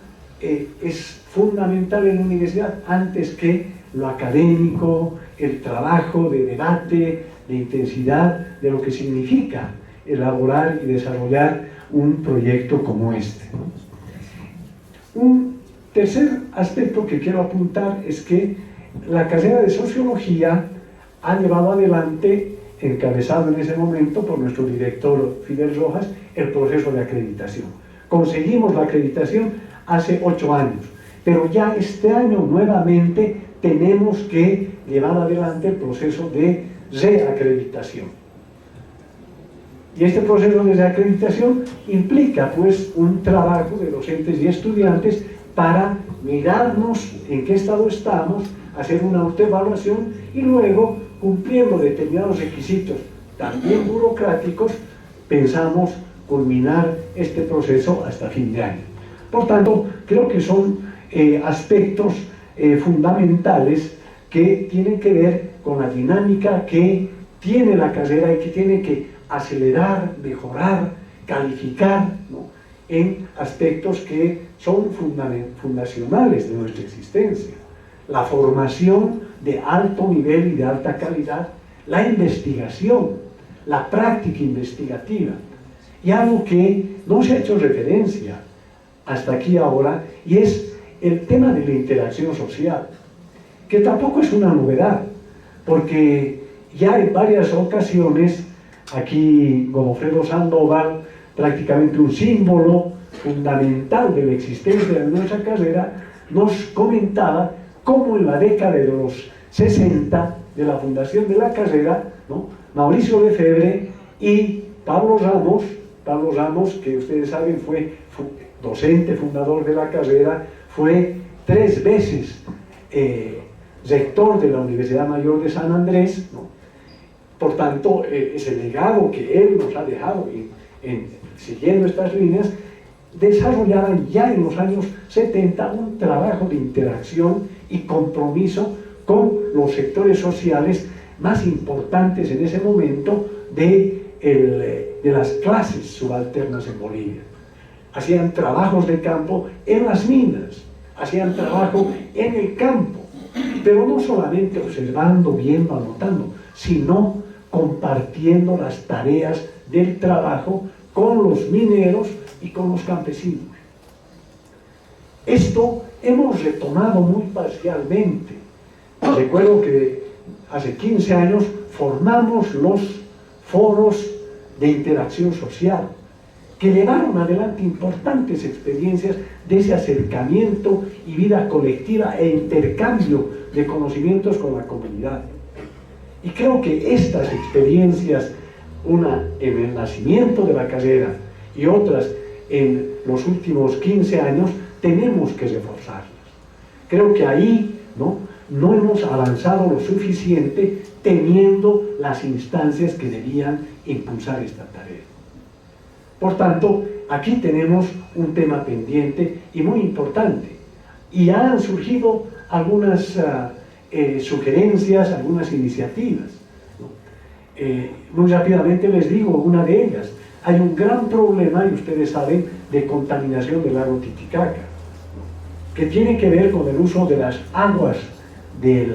es fundamental en la universidad antes que lo académico, el trabajo de debate, de intensidad, de lo que significa elaborar y desarrollar un proyecto como este, ¿no? Un tercer aspecto que quiero apuntar es que la carrera de Sociología ha llevado adelante, encabezado en ese momento por nuestro director Fidel Rojas, el proceso de acreditación. Conseguimos la acreditación hace 8 años, pero ya este año nuevamente tenemos que llevar adelante el proceso de reacreditación. Y este proceso de reacreditación implica pues un trabajo de docentes y estudiantes para mirarnos en qué estado estamos, hacer una autoevaluación y luego, cumpliendo determinados requisitos también burocráticos, pensamos culminar este proceso hasta fin de año. Por tanto, creo que son aspectos fundamentales que tienen que ver con la dinámica que tiene la carrera y que tiene que acelerar, mejorar, calificar, ¿no?, en aspectos que son fundacionales de nuestra existencia. La formación de alto nivel y de alta calidad, la investigación, la práctica investigativa, y algo que no se ha hecho referencia hasta aquí ahora, y es el tema de la interacción social, que tampoco es una novedad, porque ya en varias ocasiones, aquí Godofredo Sandoval, prácticamente un símbolo fundamental de la existencia de nuestra carrera, nos comentaba cómo en la década de los 60 de la fundación de la carrera, ¿no?, Mauricio Lefebvre y Pablo Ramos, que ustedes saben fue docente fundador de la carrera, fue 3 veces rector de la Universidad Mayor de San Andrés, ¿no? Por tanto, ese legado que él nos ha dejado siguiendo estas líneas, desarrollaron ya en los años 70 un trabajo de interacción y compromiso con los sectores sociales más importantes en ese momento de las clases subalternas en Bolivia. Hacían trabajos de campo en las minas, hacían trabajo en el campo, pero no solamente observando, viendo, anotando, sino compartiendo las tareas del trabajo con los mineros y con los campesinos. Esto hemos retomado muy parcialmente. Recuerdo que hace 15 años formamos los foros de interacción social, que llevaron adelante importantes experiencias de ese acercamiento y vida colectiva e intercambio de conocimientos con la comunidad. Y creo que estas experiencias, una en el nacimiento de la carrera y otras en los últimos 15 años, tenemos que reforzarlas. Creo que ahí no hemos avanzado lo suficiente teniendo las instancias que debían impulsar esta tarea. Por tanto, aquí tenemos un tema pendiente y muy importante. Y han surgido algunas sugerencias, algunas iniciativas. Muy rápidamente les digo una de ellas. Hay un gran problema, y ustedes saben, de contaminación del lago Titicaca, que tiene que ver con el uso de las aguas de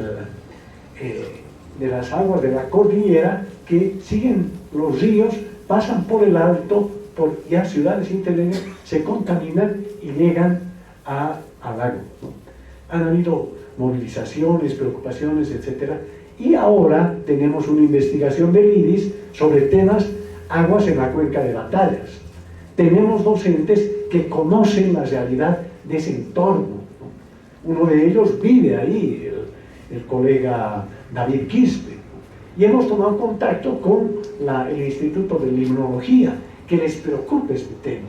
la cordillera, que siguen los ríos, pasan por el alto, por ya ciudades intermedias, se contaminan y llegan al lago, ¿no? Han habido movilizaciones, preocupaciones, etc. Y ahora tenemos una investigación del IDIS sobre temas aguas en la cuenca de Batallas. Tenemos docentes que conocen la realidad de ese entorno, ¿no? Uno de ellos vive ahí, el colega David Quispe, y hemos tomado contacto con el Instituto de Limnología, que les preocupe este tema,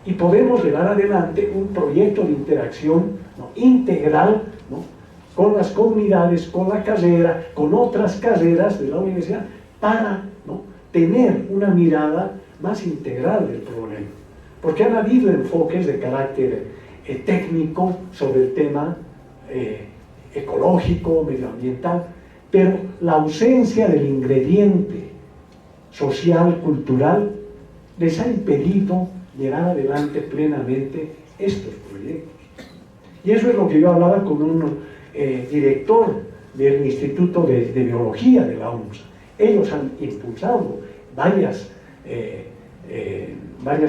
y podemos llevar adelante un proyecto de interacción, ¿no?, integral, ¿no?, con las comunidades, con la carrera, con otras carreras de la universidad, para, ¿no?, tener una mirada más integral del problema, porque han habido enfoques de carácter técnico sobre el tema ecológico, medioambiental, pero la ausencia del ingrediente social, cultural, les ha impedido llevar adelante plenamente estos proyectos. Y eso es lo que yo hablaba con un director del Instituto de Biología de la UNSA. Ellos han impulsado varias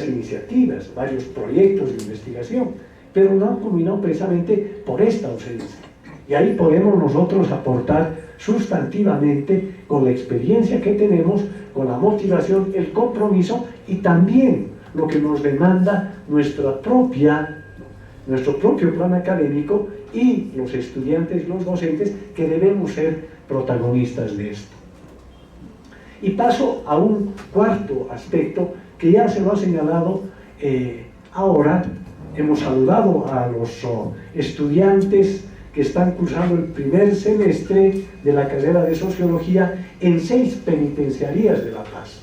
iniciativas, varios proyectos de investigación, pero no han culminado precisamente por esta ausencia. Y ahí podemos nosotros aportar sustantivamente con la experiencia que tenemos, con la motivación, el compromiso y también lo que nos demanda nuestro propio plan académico y los estudiantes y los docentes, que debemos ser protagonistas de esto. Y paso a un cuarto aspecto que ya se lo ha señalado ahora. Hemos saludado a los estudiantes que están cursando el primer semestre de la carrera de Sociología en 6 penitenciarías de La Paz.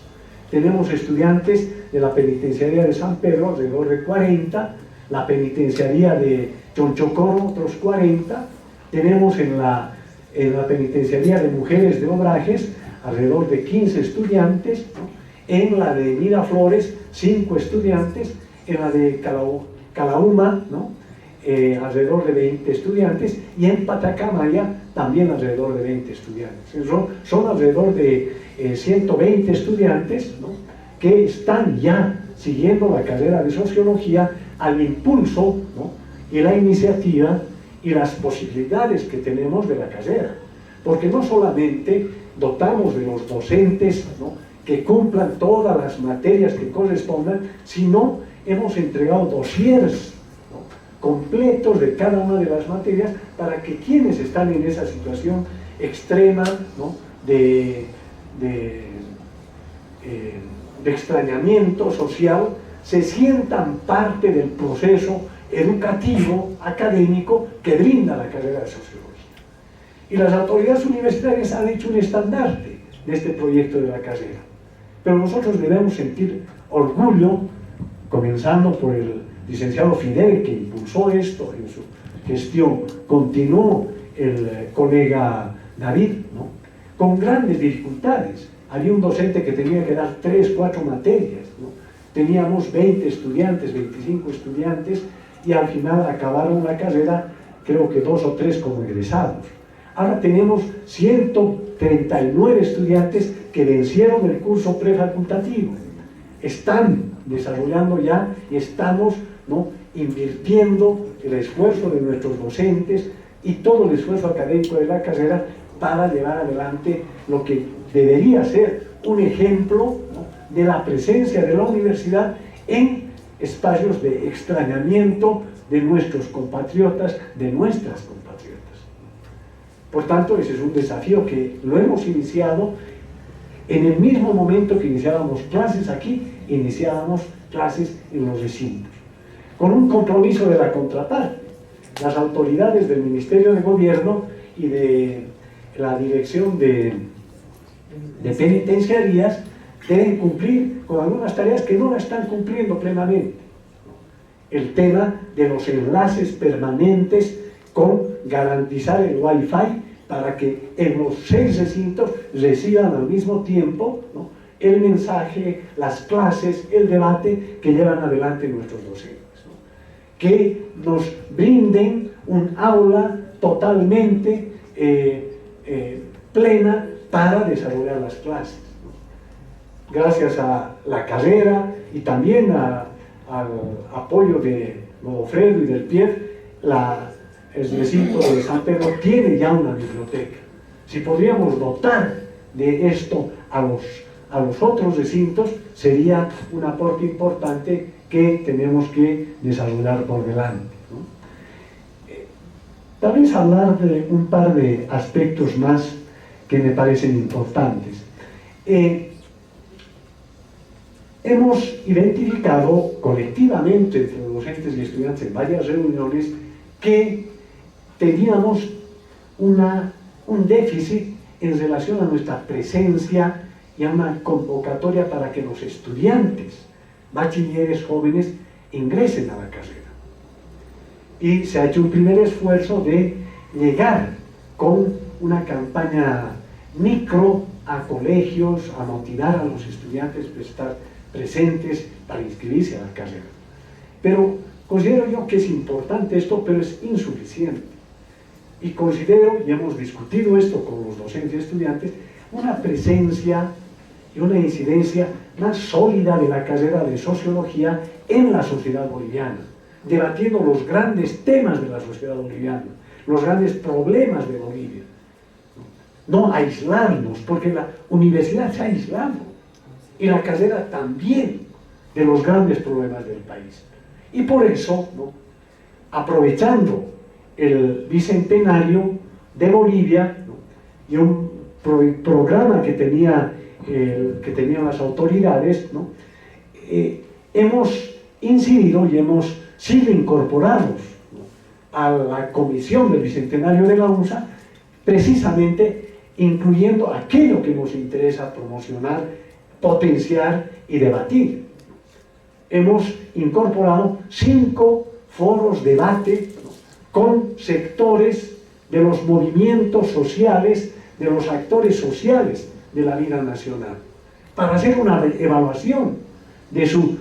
Tenemos estudiantes de la penitenciaría de San Pedro, alrededor de 40, la penitenciaría de Chonchocoro otros 40, tenemos en la penitenciaría de mujeres de Obrajes alrededor de 15 estudiantes, ¿no? En la de Miraflores 5 estudiantes, en la de Calauma, ¿no? Alrededor de 20 estudiantes, y en Patacamaya también alrededor de 20 estudiantes. Son alrededor de 120 estudiantes, ¿no? Que están ya siguiendo la carrera de sociología al impulso, ¿no? Y la iniciativa y las posibilidades que tenemos de la carrera, porque no solamente dotamos de los docentes, ¿no? Que cumplan todas las materias que correspondan, sino hemos entregado dossiers, ¿no? Completos de cada una de las materias para que quienes están en esa situación extrema, ¿no? de extrañamiento social se sientan parte del proceso educativo, académico que brinda la carrera de sociología. Y las autoridades universitarias han hecho un estandarte de este proyecto de la carrera. Pero nosotros debemos sentir orgullo, comenzando por el licenciado Fidel, que impulsó esto en su gestión, continuó el colega David, ¿no? Con grandes dificultades. Había un docente que tenía que dar 3, 4 materias, ¿no? Teníamos 20 estudiantes, 25 estudiantes, y al final acabaron la carrera, creo que 2 o 3 como egresados. Ahora tenemos 139 estudiantes que vencieron el curso prefacultativo. Están desarrollando ya y estamos, ¿no? Invirtiendo el esfuerzo de nuestros docentes y todo el esfuerzo académico de la carrera para llevar adelante lo que debería ser un ejemplo, ¿no? De la presencia de la universidad en espacios de extrañamiento de nuestros compatriotas, de nuestras compatriotas. Por tanto, ese es un desafío que lo hemos iniciado en el mismo momento que iniciábamos clases aquí, iniciábamos clases en los recintos, con un compromiso de la contraparte. Las autoridades del Ministerio de Gobierno y de la Dirección de Penitenciarías deben cumplir con algunas tareas que no la están cumpliendo plenamente. El tema de los enlaces permanentes con garantizar el Wi-Fi para que en los 6 recintos reciban al mismo tiempo, ¿no? El mensaje, las clases, el debate que llevan adelante nuestros docentes, ¿no? Que nos brinden un aula totalmente plena para desarrollar las clases, ¿no? Gracias a la carrera y también al apoyo de Godofredo y del PIEF, el recinto de San Pedro tiene ya una biblioteca. Si podríamos dotar de esto a los otros recintos, sería un aporte importante que tenemos que desarrollar por delante, ¿no? Tal vez hablar de un par de aspectos más que me parecen importantes. Hemos identificado colectivamente entre los docentes y estudiantes en varias reuniones que teníamos un déficit en relación a nuestra presencia y a una convocatoria para que los estudiantes, bachilleres jóvenes, ingresen a la carrera. Y se ha hecho un primer esfuerzo de llegar con una campaña micro a colegios, a motivar a los estudiantes a estar presentes para inscribirse a la carrera. Pero considero yo que es importante esto, pero es insuficiente. Y considero, y hemos discutido esto con los docentes y estudiantes, una presencia y una incidencia más sólida de la carrera de sociología en la sociedad boliviana, debatiendo los grandes temas de la sociedad boliviana, los grandes problemas de Bolivia. No aislarnos, porque la universidad se ha aislado, y la carrera también, de los grandes problemas del país. Y por eso, ¿no? Aprovechando el bicentenario de Bolivia, ¿no? Y un programa que tenían las autoridades, ¿no? Hemos incidido y hemos sido incorporados, ¿no? A la comisión del bicentenario de la UNSA, precisamente incluyendo aquello que nos interesa promocionar, potenciar y debatir. Hemos incorporado 5 foros, debate, ¿no?, con sectores de los movimientos sociales, de los actores sociales de la vida nacional, para hacer una evaluación de su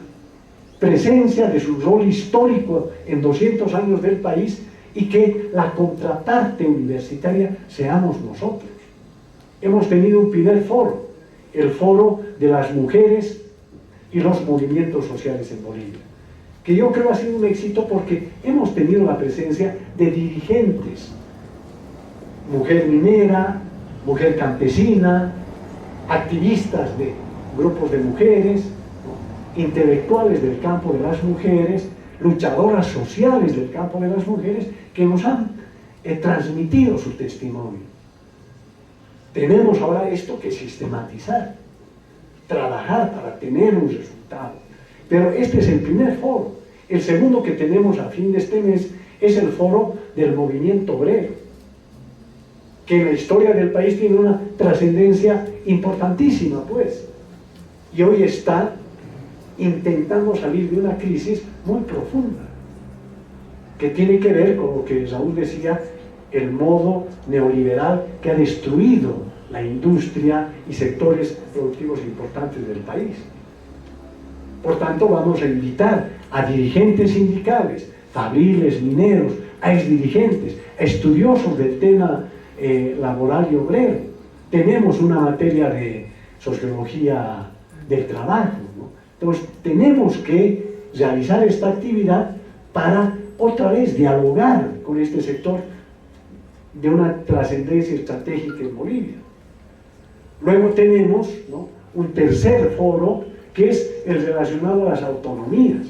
presencia, de su rol histórico en 200 años del país, y que la contraparte universitaria seamos nosotros. Hemos tenido un primer foro, el foro de las mujeres y los movimientos sociales en Bolivia, que yo creo ha sido un éxito porque hemos tenido la presencia de dirigentes, mujer minera, mujer campesina, activistas de grupos de mujeres, ¿no?, intelectuales del campo de las mujeres, luchadoras sociales del campo de las mujeres, que nos han transmitido su testimonio. Tenemos ahora esto que sistematizar, trabajar para tener un resultado. Pero este es el primer foro. El segundo que tenemos a fin de este mes es el foro del movimiento obrero, que en la historia del país tiene una trascendencia importantísima, pues. Y hoy está intentando salir de una crisis muy profunda, que tiene que ver con lo que Saúl decía, el modo neoliberal que ha destruido la industria y sectores productivos importantes del país. Por tanto, vamos a invitar a dirigentes sindicales, fabriles, mineros, a exdirigentes, a estudiosos del tema laboral y obrero. Tenemos una materia de sociología del trabajo, ¿no? Entonces, tenemos que realizar esta actividad para otra vez dialogar con este sector de una trascendencia estratégica en Bolivia. Luego tenemos, ¿no?, un tercer foro, que es el relacionado a las autonomías.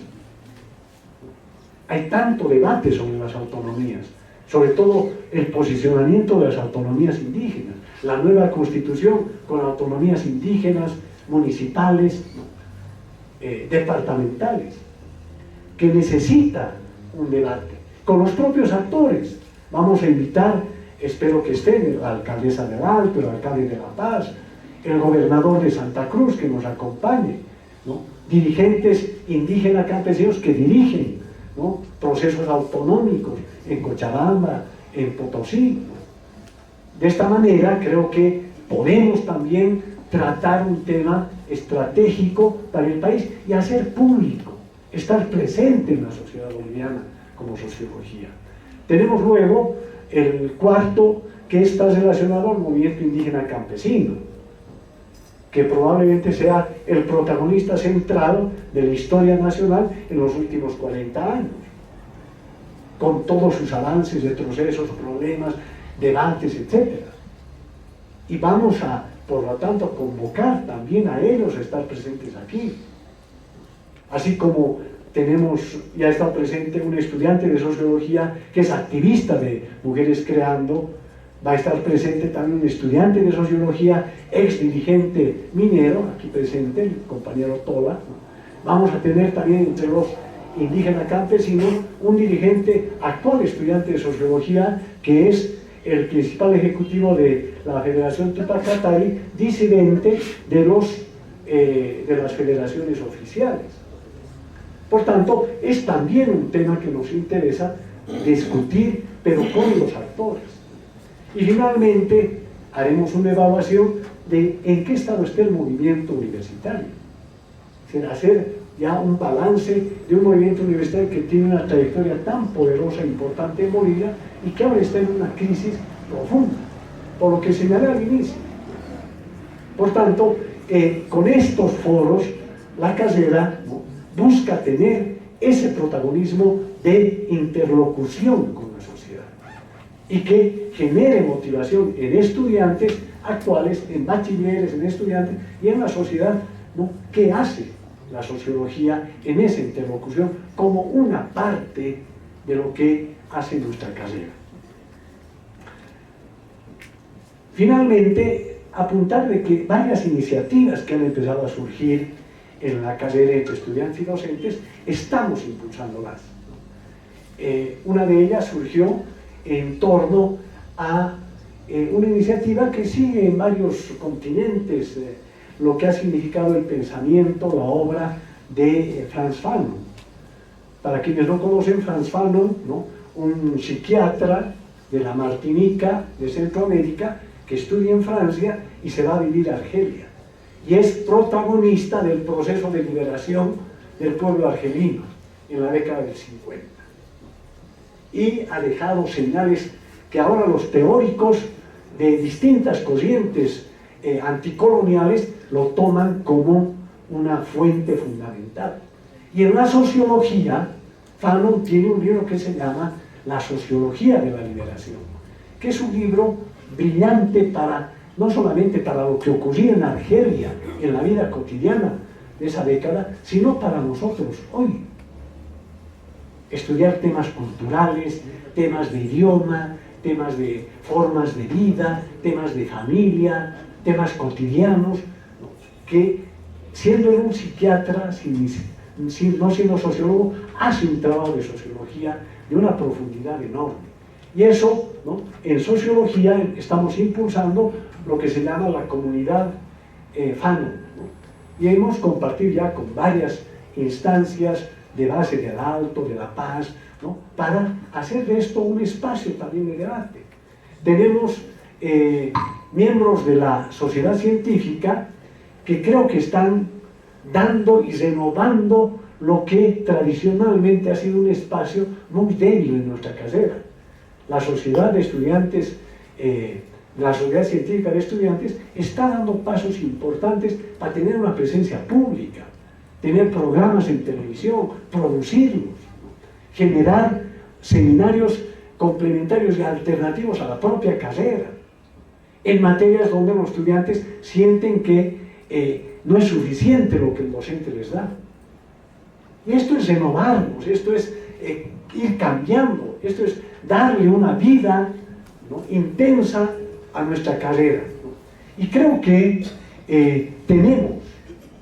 Hay tanto debate sobre las autonomías, sobre todo el posicionamiento de las autonomías indígenas, la nueva constitución con autonomías indígenas, municipales, ¿no?, departamentales, que necesita un debate con los propios actores. Vamos a invitar, espero que estén, la alcaldesa del Alto, el alcalde de La Paz, el gobernador de Santa Cruz que nos acompañe, ¿no?, dirigentes indígenas campesinos que dirigen, ¿no?, procesos autonómicos en Cochabamba, en Potosí, ¿no? De esta manera creo que podemos también tratar un tema estratégico para el país y hacer público, estar presente en la sociedad boliviana como sociología. Tenemos luego el cuarto, que está relacionado al movimiento indígena campesino, que probablemente sea el protagonista central de la historia nacional en los últimos 40 años, con todos sus avances, retrocesos, problemas, debates, etc. Y vamos a, por lo tanto, convocar también a ellos a estar presentes aquí. Así como ya está presente un estudiante de sociología que es activista de Mujeres Creando, va a estar presente también un estudiante de sociología, ex dirigente minero, aquí presente, el compañero Tola, ¿no? Vamos a tener también entre los indígenas campesinos un dirigente, actual estudiante de sociología, que es el principal ejecutivo de la Federación Tupac Katari, disidente de las federaciones oficiales. Por tanto, es también un tema que nos interesa discutir, pero con los actores. Y finalmente, haremos una evaluación de en qué estado está el movimiento universitario. Es decir, hacer ya un balance de un movimiento universitario que tiene una trayectoria tan poderosa e importante en Bolivia y que ahora está en una crisis profunda, por lo que señalé al inicio. Por tanto, con estos foros, la carrera, ¿no?, busca tener ese protagonismo de interlocución con la sociedad y que genere motivación en estudiantes actuales, en bachilleres, en estudiantes y en la sociedad, ¿no?, ¿qué hace la sociología en esa interlocución como una parte de lo que hace nuestra carrera? Finalmente, apuntar de que varias iniciativas que han empezado a surgir en la carrera entre estudiantes y docentes, estamos impulsándolas. Una de ellas surgió en torno a una iniciativa que sigue en varios continentes lo que ha significado el pensamiento, la obra de Frantz Fanon, Para quienes no conocen, Frantz Fanon, ¿no?, un psiquiatra de la Martinica, de Centroamérica, que estudia en Francia y se va a vivir a Argelia. Y es protagonista del proceso de liberación del pueblo argelino en la década del 50. Y ha dejado señales que ahora los teóricos de distintas corrientes anticoloniales lo toman como una fuente fundamental. Y en la sociología, Fanon tiene un libro que se llama La sociología de la liberación, que es un libro brillante para, no solamente para lo que ocurría en Argelia, en la vida cotidiana de esa década, sino para nosotros hoy. Estudiar temas culturales, temas de idioma, temas de formas de vida, temas de familia, temas cotidianos, que siendo un psiquiatra, no siendo sociólogo, hace un trabajo de sociología de una profundidad enorme. Y eso, ¿no?, en sociología estamos impulsando lo que se llama la comunidad Fanon, ¿no? Y hemos compartido ya con varias instancias de base del Alto, de La Paz, ¿no?, para hacer de esto un espacio también de debate. Tenemos miembros de la sociedad científica que creo que están dando y renovando lo que tradicionalmente ha sido un espacio muy débil en nuestra carrera. La sociedad de estudiantes, la sociedad científica de estudiantes está dando pasos importantes para tener una presencia pública, tener programas en televisión, producirlos, ¿no?, generar seminarios complementarios y alternativos a la propia carrera, en materias donde los estudiantes sienten que no es suficiente lo que el docente les da. Y esto es renovarnos, esto es ir cambiando, esto es darle una vida, ¿no?, intensa a nuestra carrera, ¿no? Y creo que tenemos,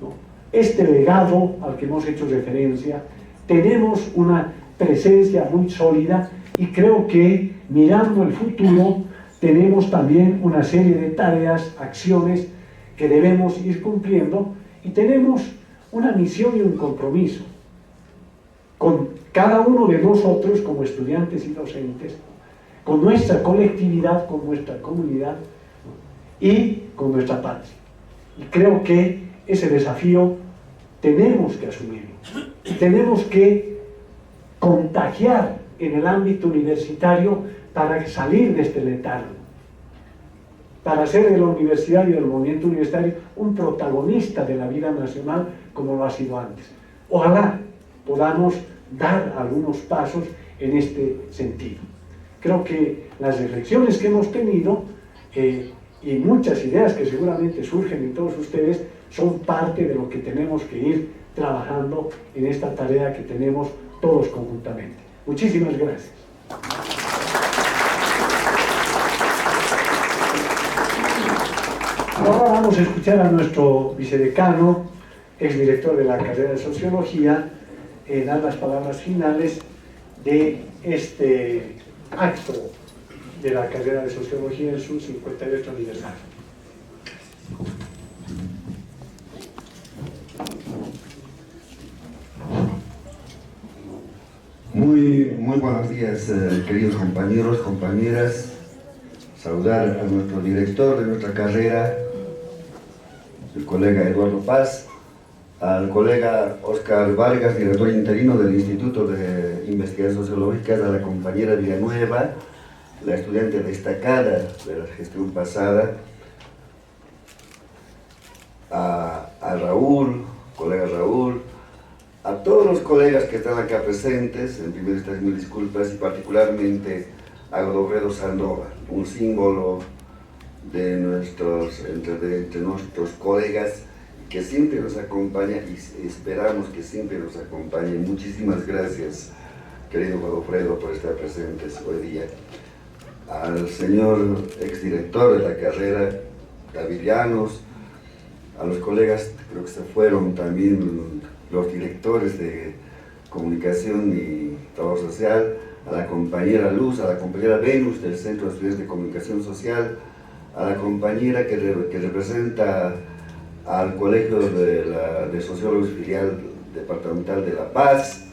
¿no?, este legado al que hemos hecho referencia, tenemos una presencia muy sólida y creo que mirando el futuro tenemos también una serie de tareas, acciones que debemos ir cumpliendo y tenemos una misión y un compromiso con cada uno de nosotros como estudiantes y docentes, con nuestra colectividad, con nuestra comunidad, ¿no?, y con nuestra patria. Y creo que ese desafío tenemos que asumirlo y tenemos que contagiar en el ámbito universitario para salir de este letargo, para hacer de la universidad y del movimiento universitario un protagonista de la vida nacional como lo ha sido antes. Ojalá podamos dar algunos pasos en este sentido. Creo que las reflexiones que hemos tenido y muchas ideas que seguramente surgen en todos ustedes son parte de lo que tenemos que ir trabajando en esta tarea que tenemos todos conjuntamente. Muchísimas gracias. Ahora vamos a escuchar a nuestro vicedecano, exdirector de la carrera de Sociología, dar las palabras finales de este acto de la carrera de Sociología en su 58 aniversario. Muy buenos días, queridos compañeros, compañeras. Saludar a nuestro director de nuestra carrera, el colega Eduardo Paz, al colega Oscar Vargas, director interino del Instituto de Investigaciones Sociológicas, a la compañera Villanueva, la estudiante destacada de la gestión pasada, a Raúl, colega Raúl, a todos los colegas que están acá presentes, en primer lugar mil disculpas, y particularmente a Godofredo Sandoval, un símbolo de entre nuestros colegas que siempre nos acompaña y esperamos que siempre nos acompañe. Muchísimas gracias, querido Godofredo, por estar presentes hoy día. Al señor exdirector de la carrera, David Llanos, a los colegas, creo que se fueron también los directores de comunicación y trabajo social, a la compañera Luz, a la compañera Venus del Centro de Estudios de Comunicación Social, a la compañera que representa al Colegio de Sociólogos Filial Departamental de La Paz,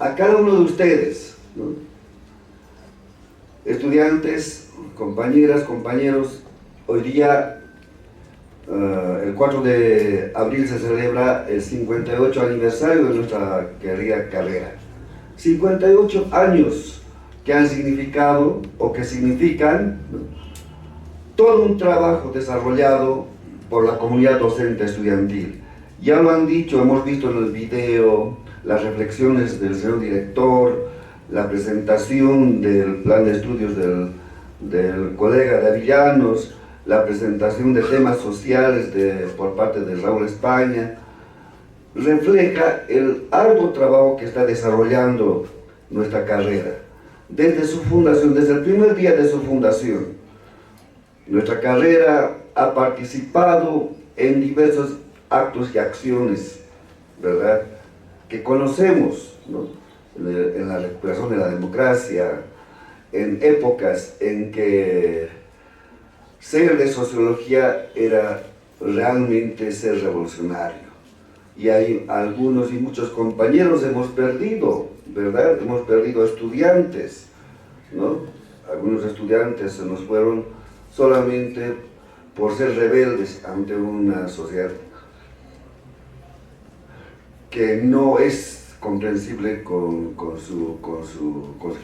a cada uno de ustedes, ¿no? Estudiantes, compañeras, compañeros, hoy día, el 4 de abril se celebra el 58 aniversario de nuestra querida carrera. 58 años que han significado o que significan, ¿no?, todo un trabajo desarrollado por la comunidad docente estudiantil. Ya lo han dicho, hemos visto en el video las reflexiones del señor director, la presentación del plan de estudios del colega de Avillanos, la presentación de temas sociales por parte de Raúl España, refleja el arduo trabajo que está desarrollando nuestra carrera. Desde su fundación, desde el primer día de su fundación, nuestra carrera ha participado en diversos actos y acciones, ¿verdad?, que conocemos, ¿no?, en la recuperación de la democracia, en épocas en que ser de sociología era realmente ser revolucionario. Y hay algunos y muchos compañeros hemos perdido, ¿verdad? Hemos perdido estudiantes, ¿no? Algunos estudiantes se nos fueron solamente por ser rebeldes ante una sociedad que no es comprensible con su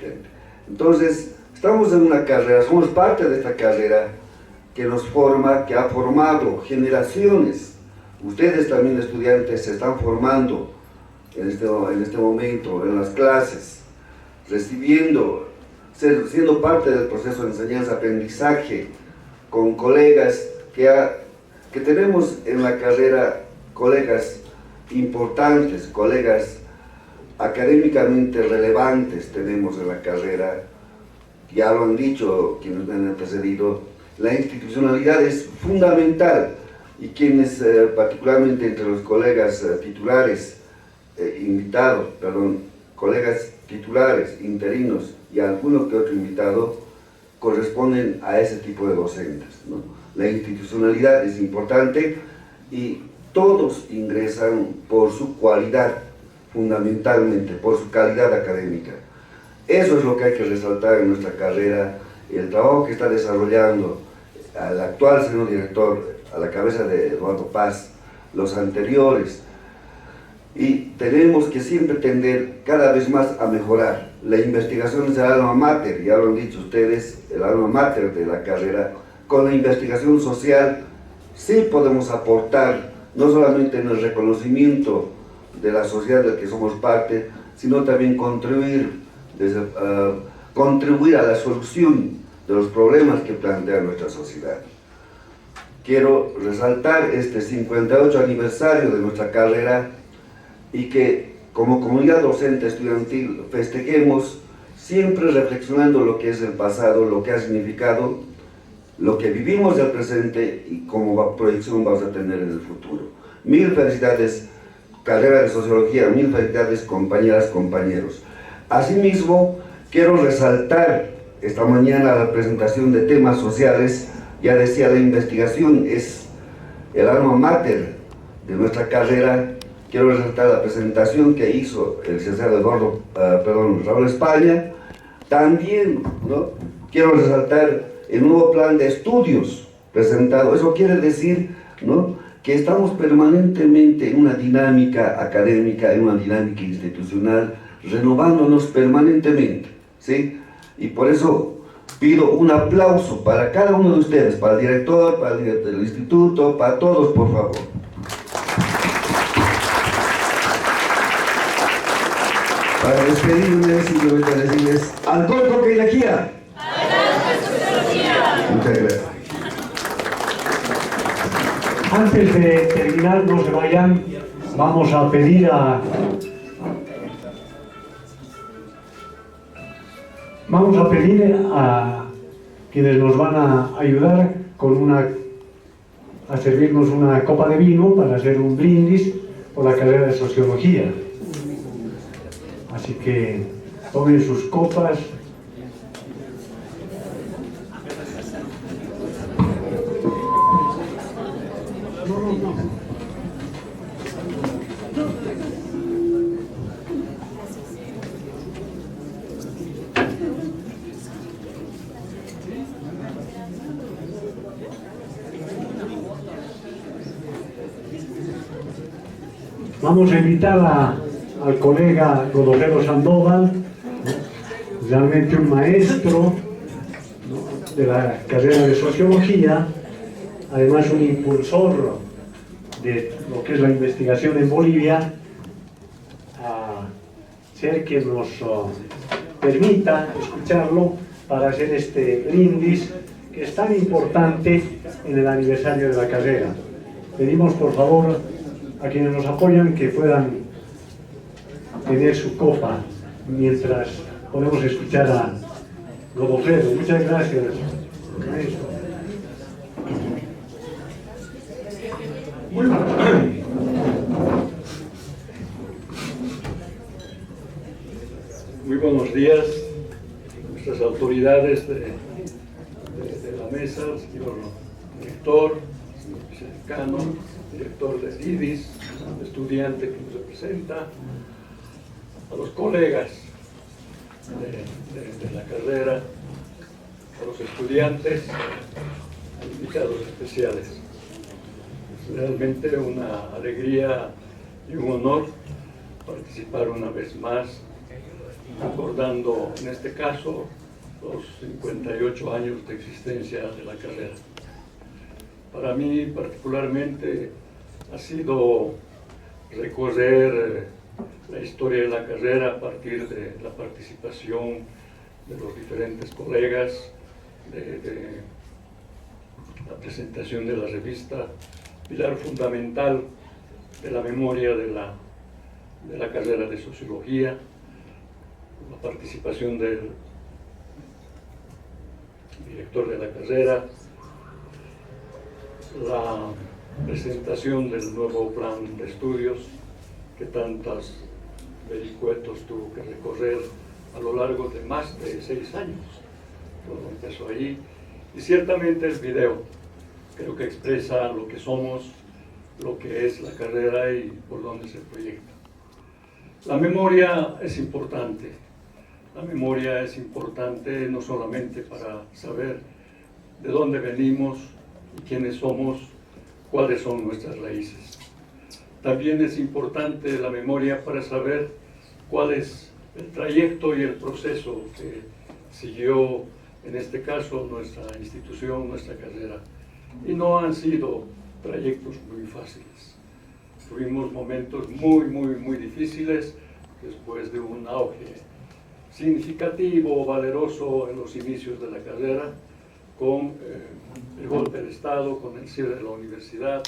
gente. Entonces, estamos en una carrera, somos parte de esta carrera que nos forma, que ha formado generaciones. Ustedes también, estudiantes, se están formando en este momento, en las clases, recibiendo, siendo parte del proceso de enseñanza-aprendizaje, con colegas que tenemos en la carrera, colegas importantes, colegas académicamente relevantes tenemos en la carrera. Ya lo han dicho quienes me han antecedido, la institucionalidad es fundamental, y quienes, particularmente entre los colegas colegas titulares, interinos y algunos que otro invitado, corresponden a ese tipo de docentes, ¿no? La institucionalidad es importante y todos ingresan por su cualidad, fundamentalmente, por su calidad académica. Eso es lo que hay que resaltar en nuestra carrera, el trabajo que está desarrollando al actual señor director, a la cabeza de Eduardo Paz, los anteriores, y tenemos que siempre tender cada vez más a mejorar. La investigación es el alma mater, ya lo han dicho ustedes, el alma mater de la carrera. Con la investigación social sí podemos aportar, no solamente en el reconocimiento de la sociedad de la que somos parte, sino también contribuir a la solución de los problemas que plantea nuestra sociedad. Quiero resaltar este 58 aniversario de nuestra carrera y que como comunidad docente estudiantil festejemos siempre reflexionando lo que es el pasado, lo que ha significado, lo que vivimos del presente y como proyección vamos a tener en el futuro. Mil felicidades, carrera de sociología, mil felicidades, compañeras, compañeros. Asimismo, quiero resaltar esta mañana la presentación de temas sociales. Ya decía, la investigación es el alma mater de nuestra carrera. Quiero resaltar la presentación que hizo el licenciado Raúl España. También, ¿no?, quiero resaltar el nuevo plan de estudios presentado. Eso quiere decir, ¿no?, que estamos permanentemente en una dinámica académica, en una dinámica institucional, renovándonos permanentemente, ¿sí? Y por eso pido un aplauso para cada uno de ustedes, para el director, para el director del instituto, para todos, por favor. Para despedirme, simplemente decirles, ¡al golpe que elegía! Muchas gracias. Antes de terminar, no se vayan, vamos a pedir a quienes nos van a ayudar a servirnos una copa de vino para hacer un brindis por la carrera de sociología. Así que tomen sus copas. Vamos a invitar al colega Godofredo Sandoval, realmente un maestro, ¿no?, de la carrera de Sociología, además un impulsor de lo que es la investigación en Bolivia, a ser que nos permita escucharlo para hacer este brindis que es tan importante en el aniversario de la carrera. Pedimos por favor a quienes nos apoyan que puedan tener su copa mientras podemos escuchar a Godofredo. Muchas gracias. Muy buenos días, nuestras autoridades de la mesa, el señor director, el señor vicedecano, director del IDIS, el estudiante que nos representa, a los colegas de la carrera, a los estudiantes, a invitados especiales. Es realmente una alegría y un honor participar una vez más, recordando en este caso los 58 años de existencia de la carrera. Para mí particularmente ha sido recorrer la historia de la carrera a partir de la participación de los diferentes colegas, de la presentación de la revista, pilar fundamental de la memoria de la carrera de Sociología, la participación del director de la carrera, la presentación del nuevo plan de estudios que tantos vericuetos tuvo que recorrer a lo largo de más de 6 años. Todo empezó ahí. Y ciertamente el video creo que expresa lo que somos, lo que es la carrera y por dónde se proyecta. La memoria es importante. La memoria es importante no solamente para saber de dónde venimos y quiénes somos, cuáles son nuestras raíces. También es importante la memoria para saber cuál es el trayecto y el proceso que siguió, en este caso, nuestra institución, nuestra carrera. Y no han sido trayectos muy fáciles. Tuvimos momentos muy difíciles después de un auge significativo, valeroso en los inicios de la carrera, con el golpe de Estado, con el cierre de la universidad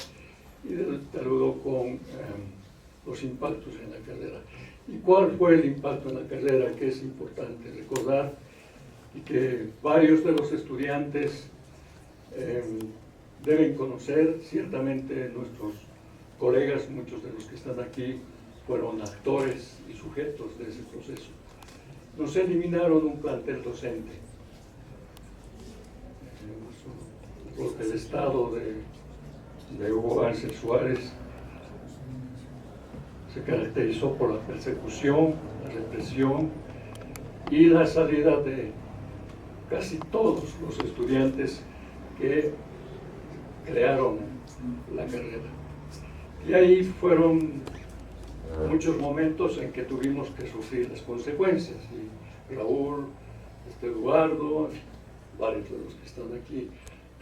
y luego con los impactos en la carrera. ¿Y cuál fue el impacto en la carrera? Que es importante recordar y que varios de los estudiantes deben conocer. Ciertamente nuestros colegas, muchos de los que están aquí, fueron actores y sujetos de ese proceso. Nos eliminaron un plantel docente. El golpe de Estado de Hugo Ángel Suárez se caracterizó por la persecución, la represión y la salida de casi todos los estudiantes que crearon la carrera. Y ahí fueron muchos momentos en que tuvimos que sufrir las consecuencias. Y Raúl, Eduardo, varios de los que están aquí,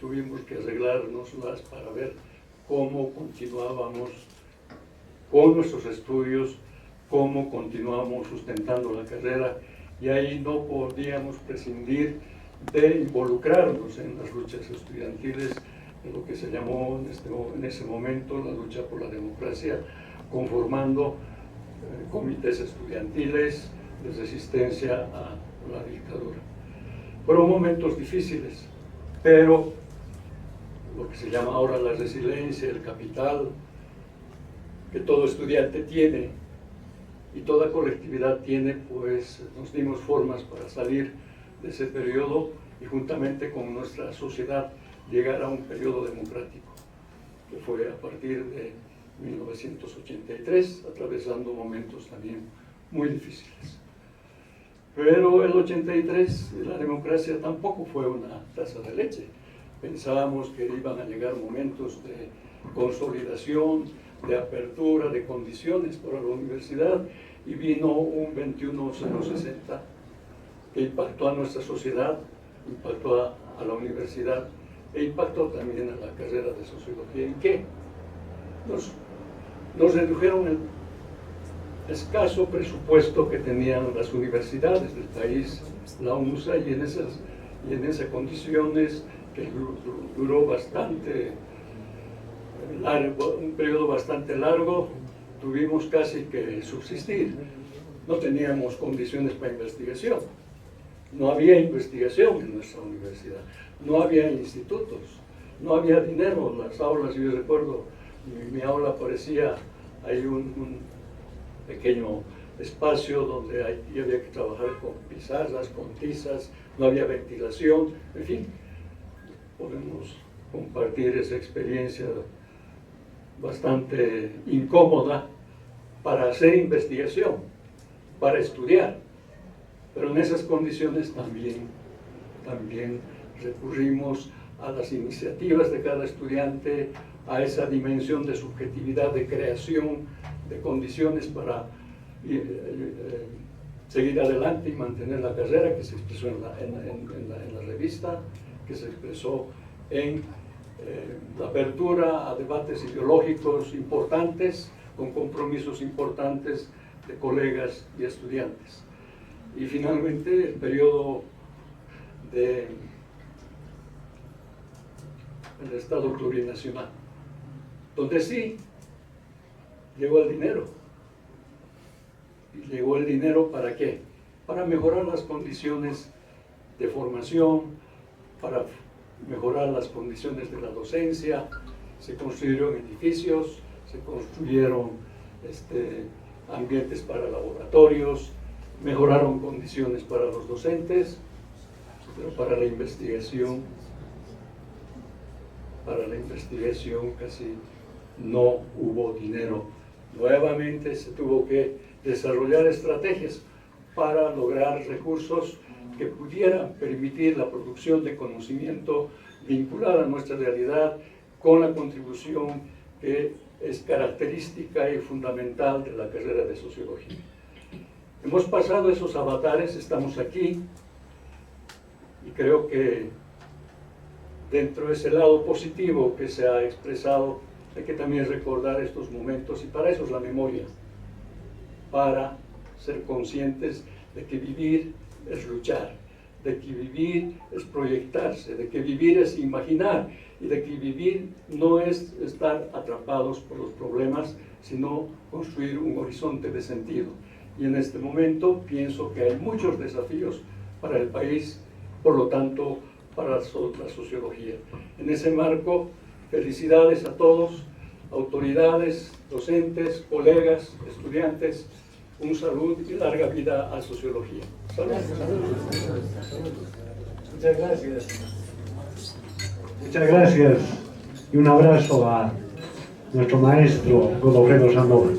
tuvimos que arreglárnoslas para ver cómo continuábamos con nuestros estudios, cómo continuábamos sustentando la carrera, y ahí no podíamos prescindir de involucrarnos en las luchas estudiantiles, en lo que se llamó en ese momento la lucha por la democracia, conformando comités estudiantiles de resistencia a la dictadura. Fueron momentos difíciles, pero lo que se llama ahora la resiliencia, el capital que todo estudiante tiene y toda colectividad tiene, pues nos dimos formas para salir de ese periodo y juntamente con nuestra sociedad llegar a un periodo democrático, que fue a partir de 1983, atravesando momentos también muy difíciles. Pero el 83, la democracia tampoco fue una taza de leche. Pensábamos que iban a llegar momentos de consolidación, de apertura, de condiciones para la universidad, y vino un 21060 que impactó a nuestra sociedad, impactó a la universidad e impactó también a la carrera de sociología. ¿En qué? Nos redujeron el escaso presupuesto que tenían las universidades del país, la UNSA, y en esas condiciones que duró bastante largo, un periodo bastante largo, tuvimos casi que subsistir. No teníamos condiciones para investigación, no había investigación en nuestra universidad, no había institutos, no había dinero. Las aulas, yo recuerdo, mi aula parecía, hay un pequeño espacio donde había que trabajar con pizarras, con tizas, no había ventilación, en fin, podemos compartir esa experiencia bastante incómoda para hacer investigación, para estudiar, pero en esas condiciones también recurrimos a las iniciativas de cada estudiante, a esa dimensión de subjetividad, de creación, de condiciones para seguir adelante y mantener la carrera, que se expresó en la revista, que se expresó en la apertura a debates ideológicos importantes, con compromisos importantes de colegas y estudiantes. Y finalmente el periodo del Estado plurinacional, donde sí llegó el dinero. ¿Y llegó el dinero para qué? Para mejorar las condiciones de formación, para mejorar las condiciones de la docencia. Se construyeron edificios, se construyeron ambientes para laboratorios, mejoraron condiciones para los docentes, pero para la investigación casi no hubo dinero. Nuevamente se tuvo que desarrollar estrategias para lograr recursos que pudieran permitir la producción de conocimiento vinculada a nuestra realidad, con la contribución que es característica y fundamental de la carrera de sociología. Hemos pasado esos avatares, estamos aquí, y creo que dentro de ese lado positivo que se ha expresado, hay que también recordar estos momentos, y para eso es la memoria, para ser conscientes de que vivir es luchar, de que vivir es proyectarse, de que vivir es imaginar, y de que vivir no es estar atrapados por los problemas, sino construir un horizonte de sentido. Y en este momento pienso que hay muchos desafíos para el país, por lo tanto, para la sociología. En ese marco, felicidades a todos, autoridades, docentes, colegas, estudiantes, un saludo y larga vida a sociología. Salud. Muchas gracias. Muchas gracias y un abrazo a nuestro maestro Godofredo Sandoval.